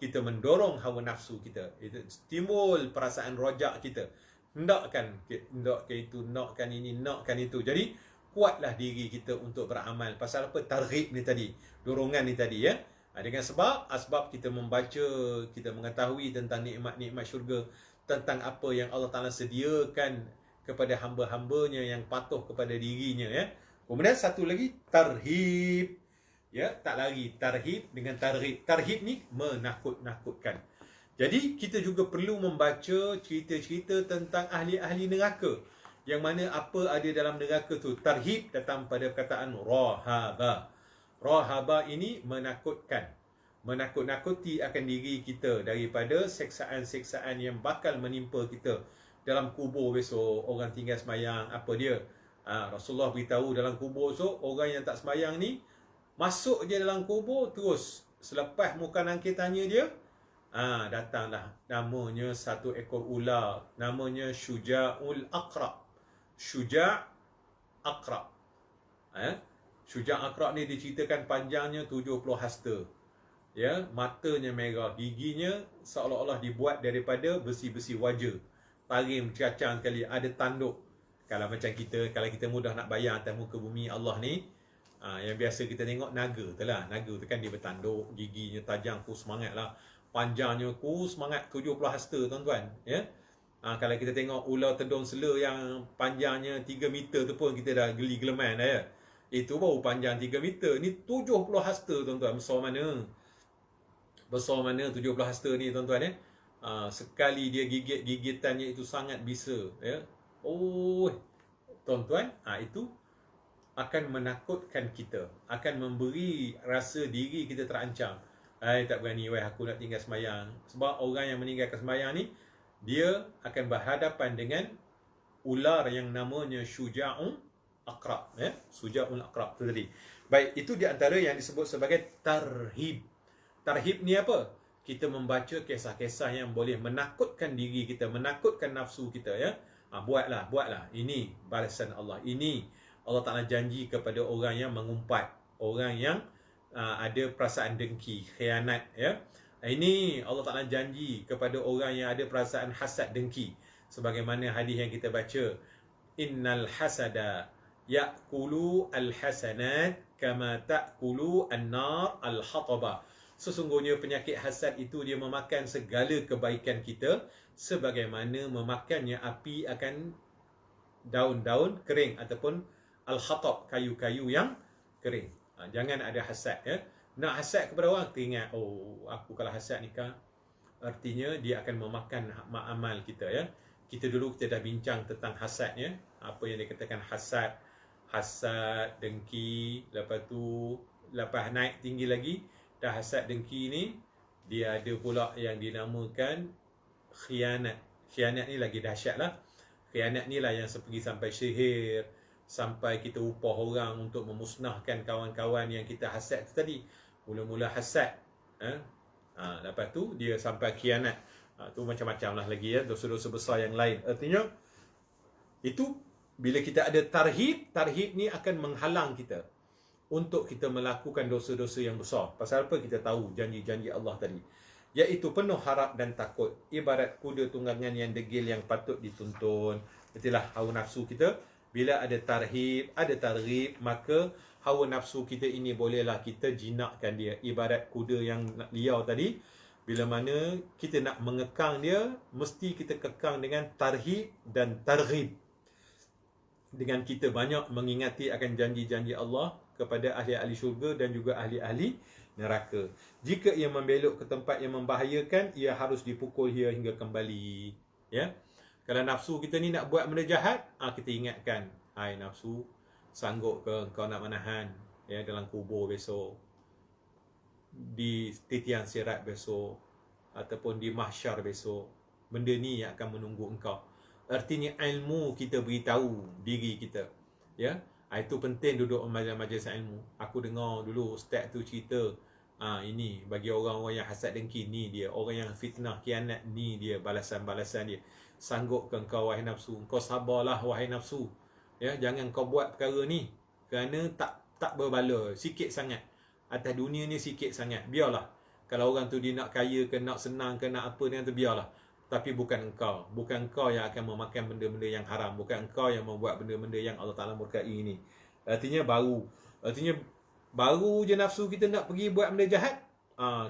kita mendorong hawa nafsu kita, itu timbul perasaan rojak kita, nakkan itu, nakkan ini, nakkan itu. Jadi kuatlah diri kita untuk beramal. Pasal apa? Targhib ni tadi, dorongan ni tadi ya. Dengan sebab kita membaca, kita mengetahui tentang nikmat-nikmat syurga, tentang apa yang Allah Ta'ala sediakan kepada hamba-hambanya yang patuh kepada dirinya ya. Kemudian satu lagi tarhib ya, tak lari. Tarhib dengan targhib. Tarhib ni menakut-nakutkan. Jadi kita juga perlu membaca cerita-cerita tentang ahli-ahli neraka, yang mana apa ada dalam neraka tu. Tarhib datang pada perkataan rahaba. Rahaba ini menakutkan, menakut-nakuti akan diri kita daripada seksaan-seksaan yang bakal menimpa kita dalam kubur besok. Orang tinggal semayang, apa dia? Rasulullah beritahu dalam kubur besok, orang yang tak semayang ni masuk je dalam kubur, terus selepas muka nangkit tanya dia, datanglah namanya satu ekor ular, namanya Syuja'ul Aqra'. Syuja' Aqra'. Syuja' Aqra' ni diceritakan panjangnya 70 hasta. Ya, matanya merah, giginya seolah-olah dibuat daripada besi-besi waja. Taring bercacang sekali, ada tanduk. Kalau macam kita, kalau kita mudah nak bayang atas muka bumi Allah ni, yang biasa kita tengok naga tu lah. Naga tu kan dia bertanduk, giginya tajam, ku semangat lah. Panjangnya ku semangat 70 hasta tuan-tuan. Ya. Kalau kita tengok ular tedung sela yang panjangnya 3 meter tu pun kita dah geli geleman dah ya. Itu baru panjang 3 meter. Ni 70 hasta tuan-tuan. Besar mana? Besar mana 70 hasta ni tuan-tuan ya. Sekali dia gigit, gigitannya itu sangat bisa ya. Oh tuan-tuan, itu akan menakutkan kita, akan memberi rasa diri kita terancam. Tak berani, aku nak tinggal semayang. Sebab orang yang meninggalkan semayang ni, dia akan berhadapan dengan ular yang namanya Syuja'ul Aqra'. Syuja'ul Aqra' itu tadi. Baik, itu di antara yang disebut sebagai tarhib. Tarhib ni apa? Kita membaca kisah-kisah yang boleh menakutkan diri kita, menakutkan nafsu kita ya. Buatlah. Ini balasan Allah. Ini Allah Ta'ala janji kepada orang yang mengumpat, orang yang ada perasaan dengki, khianat ya. Ini Allah Ta'ala janji kepada orang yang ada perasaan hasad, dengki. Sebagaimana hadis yang kita baca, innal hasada ya'kulu al-hasanat kama ta'kulu an-nar al-hataba. Sesungguhnya penyakit hasad itu dia memakan segala kebaikan kita sebagaimana memakannya api akan daun-daun kering ataupun al-hatab, kayu-kayu yang kering. Jangan ada hasad ya. Nak hasad kepada orang, teringat, aku kalau hasad ni kan, artinya dia akan memakan amal kita ya. Kita dah bincang tentang hasad ya. Apa yang dikatakan hasad, dengki, lepas naik tinggi lagi, dah hasad dengki ni, dia ada pula yang dinamakan khianat. Khianat ni lagi dahsyat lah. Khianat ni lah yang pergi sampai sihir, sampai kita upah orang untuk memusnahkan kawan-kawan yang kita hasad tu tadi. Mula-mula hasad, lepas tu dia sampai khianat. Tu macam-macam lah lagi ya, dosa-dosa besar yang lain. Artinya itu bila kita ada tarhib ni akan menghalang kita untuk kita melakukan dosa-dosa yang besar. Pasal apa? Kita tahu janji-janji Allah tadi, iaitu penuh harap dan takut, ibarat kuda tunggangan yang degil yang patut dituntun. Itulah hawa nafsu kita. Bila ada tarhib, ada targhib, maka hawa nafsu kita ini bolehlah kita jinakkan dia. Ibarat kuda yang liar tadi, bila mana kita nak mengekang dia, mesti kita kekang dengan tarhib dan targhib. Dengan kita banyak mengingati akan janji-janji Allah kepada ahli-ahli syurga dan juga ahli-ahli neraka. Jika ia membelok ke tempat yang membahayakan, ia harus dipukul hingga kembali. Ya. Kalau nafsu kita ni nak buat benda jahat, kita ingatkan, hai nafsu, sanggup ke kau nak menahan dalam kubur besok, di titian sirat besok, ataupun di mahsyar besok. Benda ni yang akan menunggu engkau. Artinya ilmu kita beritahu diri kita. Ya, itu penting duduk majlis-majlis ilmu. Aku dengar dulu ustaz tu cerita, ini bagi orang-orang yang hasad dengki, ni dia. Orang yang fitnah, khianat, ni dia balasan-balasan dia. Sanggup ke engkau wahai nafsu? Engkau sabarlah wahai nafsu. Ya, jangan kau buat perkara ni. Kerana tak berbala, sikit sangat. Atas dunia ni sikit sangat. Biarlah. Kalau orang tu dia nak kaya ke, nak senang ke, nak apa dengan tu, biarlah. Tapi bukan engkau. Bukan engkau yang akan memakan benda-benda yang haram. Bukan engkau yang membuat benda-benda yang Allah Ta'ala murkai ini. Artinya baru je nafsu kita nak pergi buat benda jahat,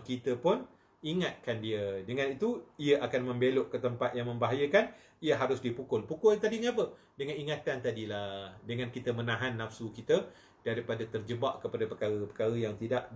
kita pun ingatkan dia. Dengan itu, ia akan membelok ke tempat yang membahayakan. Ia harus dipukul. Pukul tadinya apa? Dengan ingatan tadilah. Dengan kita menahan nafsu kita daripada terjebak kepada perkara-perkara yang tidak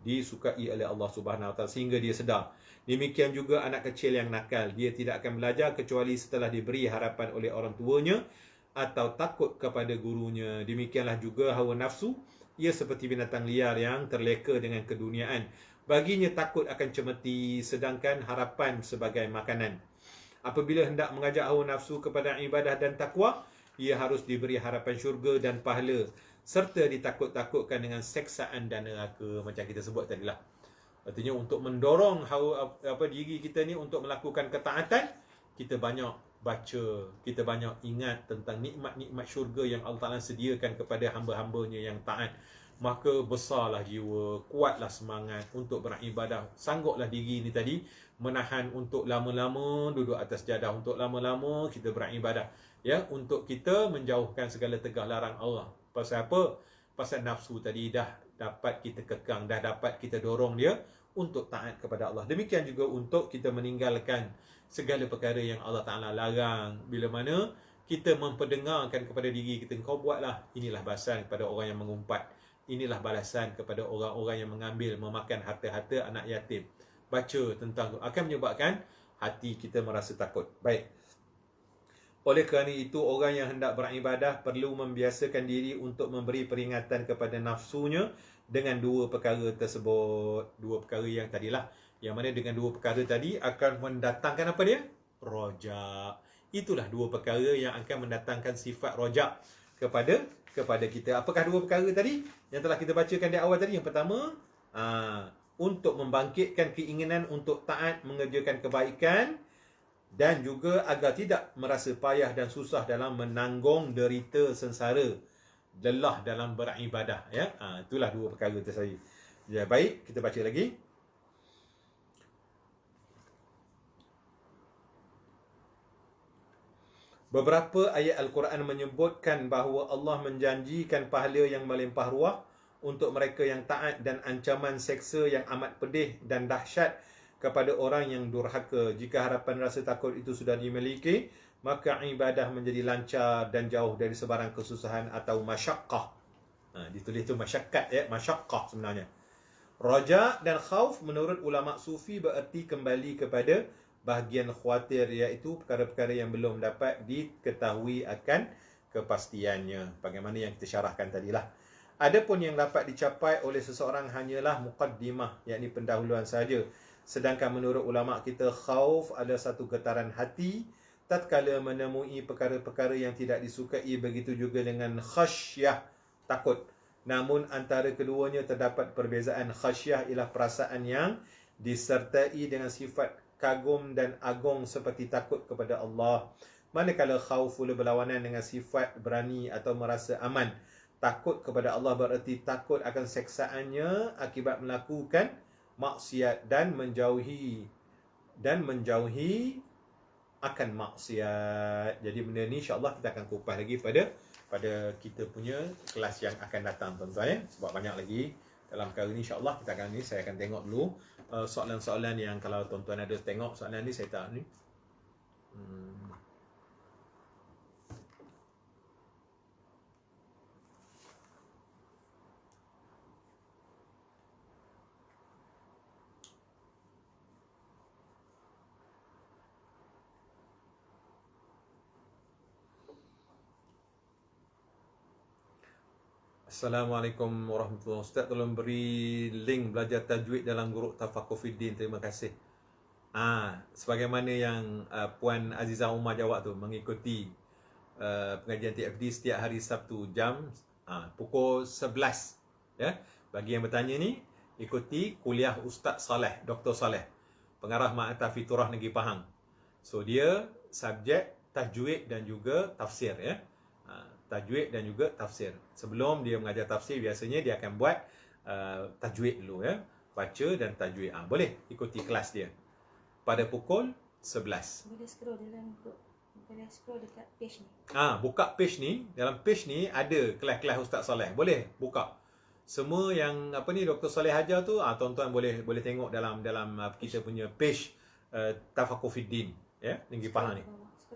disukai oleh Allah Subhanahu Wa Taala, sehingga dia sedar. Demikian juga anak kecil yang nakal, dia tidak akan belajar kecuali setelah diberi harapan oleh orang tuanya atau takut kepada gurunya. Demikianlah juga hawa nafsu, ia seperti binatang liar yang terleka dengan keduniaan. Baginya takut akan cemeti, sedangkan harapan sebagai makanan. Apabila hendak mengajak hawa nafsu kepada ibadah dan takwa, ia harus diberi harapan syurga dan pahala, serta ditakut-takutkan dengan seksaan dan neraka, macam kita sebut tadilah. Artinya untuk mendorong diri kita ni untuk melakukan ketaatan, kita banyak baca, kita banyak ingat tentang nikmat-nikmat syurga yang Allah Ta'ala sediakan kepada hamba-hambanya yang taat. Maka besarlah jiwa, kuatlah semangat untuk beribadah. Sangguplah diri ni tadi menahan untuk lama-lama duduk atas jadah, untuk lama-lama kita beribadah, ya, untuk kita menjauhkan segala tegah larang Allah. Pasal apa? Pasal nafsu tadi dah dapat kita kekang, dah dapat kita dorong dia untuk taat kepada Allah. Demikian juga untuk kita meninggalkan segala perkara yang Allah Ta'ala larang. Bila mana kita memperdengarkan kepada diri kita, kau buatlah, inilah balasan kepada orang yang mengumpat, inilah balasan kepada orang-orang yang mengambil, memakan harta-harta anak yatim. Baca tentang akan menyebabkan hati kita merasa takut. Baik. Oleh kerana itu, orang yang hendak beribadah perlu membiasakan diri untuk memberi peringatan kepada nafsunya dengan dua perkara tersebut. Dua perkara yang tadilah. Yang mana dengan dua perkara tadi akan mendatangkan apa dia? Rojak. Itulah dua perkara yang akan mendatangkan sifat rojak kepada kita. Apakah dua perkara tadi yang telah kita bacakan di awal tadi? Yang pertama, untuk membangkitkan keinginan untuk taat, mengerjakan kebaikan, dan juga agar tidak merasa payah dan susah dalam menanggung derita sengsara, lelah dalam beribadah, ya. Itulah dua perkara tersebut. Ya, baik, kita baca lagi. Beberapa ayat Al-Quran menyebutkan bahawa Allah menjanjikan pahala yang melimpah ruah untuk mereka yang taat dan ancaman seksa yang amat pedih dan dahsyat kepada orang yang durhaka. Jika harapan rasa takut itu sudah dimiliki, maka ibadah menjadi lancar dan jauh dari sebarang kesusahan atau masyaqqah. Ditulis tu masyaqqat, ya, masyaqqah sebenarnya. Raja dan khauf menurut ulama sufi bererti kembali kepada bahagian khawatir, iaitu perkara-perkara yang belum dapat diketahui akan kepastiannya, bagaimana yang kita syarahkan tadilah. Adapun yang dapat dicapai oleh seseorang hanyalah muqaddimah, yakni pendahuluan sahaja. Sedangkan menurut ulama kita, khauf adalah satu getaran hati tatkala menemui perkara-perkara yang tidak disukai. Begitu juga dengan khasyah, takut. Namun antara keduanya terdapat perbezaan. Khasyah ialah perasaan yang disertai dengan sifat kagum dan agung seperti takut kepada Allah. Manakala khauf pula berlawanan dengan sifat berani atau merasa aman. Takut kepada Allah bererti takut akan seksaannya akibat melakukan maksiat dan menjauhi akan maksiat. Jadi benda ni insya-Allah kita akan kupas lagi pada pada kita punya kelas yang akan datang tuan-tuan ya. Sebab banyak lagi dalam perkara ni, insya-Allah saya akan tengok dulu soalan-soalan yang kalau tuan-tuan ada tengok soalan ni saya tak ni. Assalamualaikum warahmatullahi wabarakatuh. Ustaz tolong beri link belajar tajwid dalam guruk Tafakufiddin. Terima kasih. Sebagaimana yang Puan Azizah Umar jawab tu, mengikuti pengajian TFD setiap hari Sabtu jam pukul 11 ya. Bagi yang bertanya ni, ikuti kuliah Ustaz Saleh, Dr. Saleh, pengarah Ma'atat Fiturah Negeri Pahang. So dia subjek tajwid dan juga tafsir ya. Tajwid dan juga tafsir. Sebelum dia mengajar tafsir, biasanya dia akan buat tajwid dulu ya. Baca dan tajwid. Boleh ikuti kelas dia pada pukul 11. Boleh scroll dalam grup. Boleh scroll dekat page ni. Buka page ni. Dalam page ni ada kelas-kelas Ustaz Saleh. Boleh buka. Semua yang Dr. Saleh ajar tu, tuan-tuan boleh tengok dalam kita punya page Tafakufiddin ya, Negeri Pahang ni.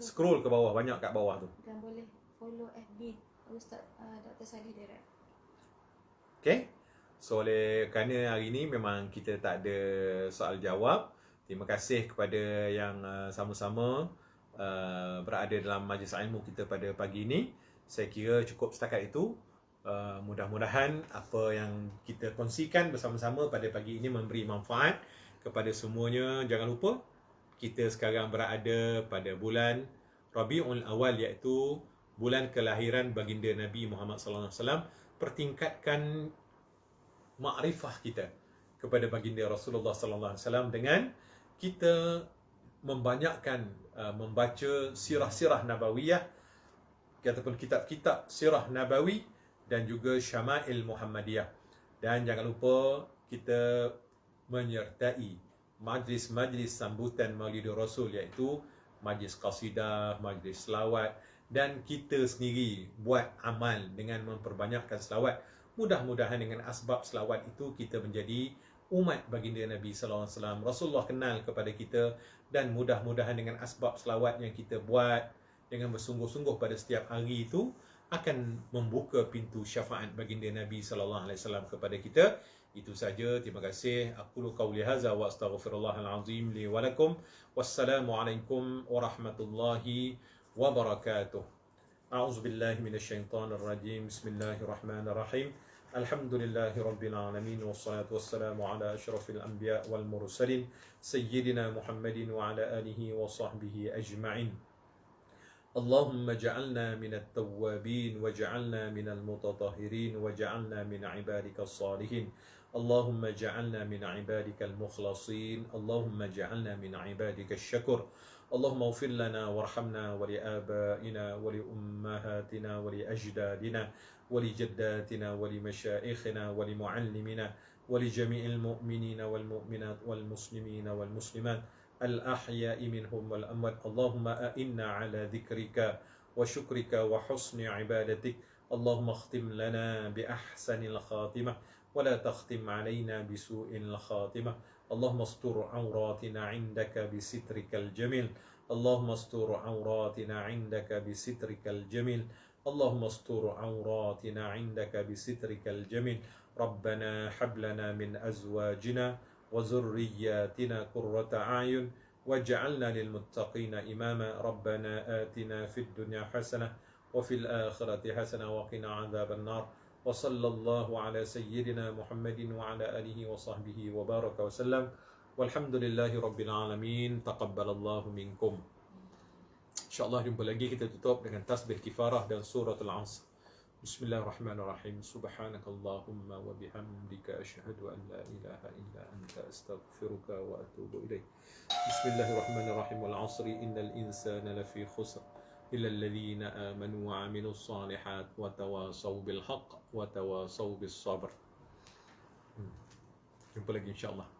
Scroll ke bawah, banyak kat bawah tu. Dan boleh follow FB Ustaz Dr. Saleh direct. Okay. So kerana hari ni memang kita tak ada soal jawab. Terima kasih kepada yang sama-sama berada dalam majlis ilmu kita pada pagi ini. Saya kira cukup setakat itu. Mudah-mudahan apa yang kita kongsikan bersama-sama pada pagi ini memberi manfaat kepada semuanya. Jangan lupa kita sekarang berada pada bulan Rabiul Awal, iaitu bulan kelahiran baginda Nabi Muhammad sallallahu alaihi wasallam. Pertingkatkan makrifah kita kepada baginda Rasulullah sallallahu alaihi wasallam dengan kita membanyakkan membaca sirah-sirah nabawiyah ataupun kitab-kitab sirah nabawi dan juga Syama'il Muhammadiyah. Dan jangan lupa kita menyertai majlis-majlis sambutan Maulidur Rasul, iaitu majlis qasidah, majlis selawat, dan kita sendiri buat amal dengan memperbanyakkan selawat. Mudah-mudahan dengan asbab selawat itu kita menjadi umat baginda Nabi sallallahu alaihi wasallam. Rasulullah kenal kepada kita, dan mudah-mudahan dengan asbab selawat yang kita buat dengan bersungguh-sungguh pada setiap hari itu akan membuka pintu syafaat baginda Nabi sallallahu alaihi wasallam kepada kita. Itu saja. Terima kasih. Aqulu qawli hadza wa astaghfirullahal azim li wa lakum. Wassalamualaikum warahmatullahi wabarakatuh. A'udzu billahi minasyaitonir rajim. Bismillahirrahmanirrahim. Alhamdulillahi rabbil alamin, wassalatu wassalamu ala asyrafil anbiya wal mursalin sayyidina Muhammadin wa ala alihi wa sahbihi ajma'in. اللهم اجعلنا من التوابين واجعلنا من المتطهرين واجعلنا من عبادك الصالحين. اللهم اجعلنا من عبادك المخلصين. اللهم اجعلنا من عبادك الشكر. اللهم اغفر لنا وارحمنا ولآبائنا ولأمهاتنا ولأجدادنا ولجداتنا ولمشائخنا ولمعلمنا ولجميع المؤمنين والمؤمنات والمسلمين والمسلمات الأحياء منهم والأموات. اللهم أئنا على ذكرك وشكرك وحسن عبادتك. اللهم اختم لنا بأحسن الخاتمة ولا تختم علينا بسوء الخاتمة. اللهم استر عوراتنا عندك بسترك الجميل. اللهم استر عوراتنا عندك بسترك الجميل. اللهم استر عوراتنا عندك بسترك الجميل. ربنا هب لنا من أزواجنا وذرياتنا قرة أعين واجعلنا للمتقين إماما. ربنا آتنا في الدنيا حسنة وفي الآخرة حسنة وقنا عذاب النار. وصلى الله على سيدنا محمد وعلى آله وصحبه وبارك وسلم والحمد لله رب العالمين. تقبل الله منكم. InsyaAllah jumpa lagi. Kita tutup dengan tasbih kifarah dan suratul Asr. Bismillahirrahmanirrahim. Subhanakallahumma wa bihamdika asyhadu an la ilaha illa anta astaghfiruka wa atubu ilaik. Bismillahirrahmanirrahim. Wal 'asri innal insana lafi khusr illa alladhina amanu wa 'amilus salihat wa tawasaw bil haqq wa tawasaw bis sabr. Jumpa lagi insya-Allah.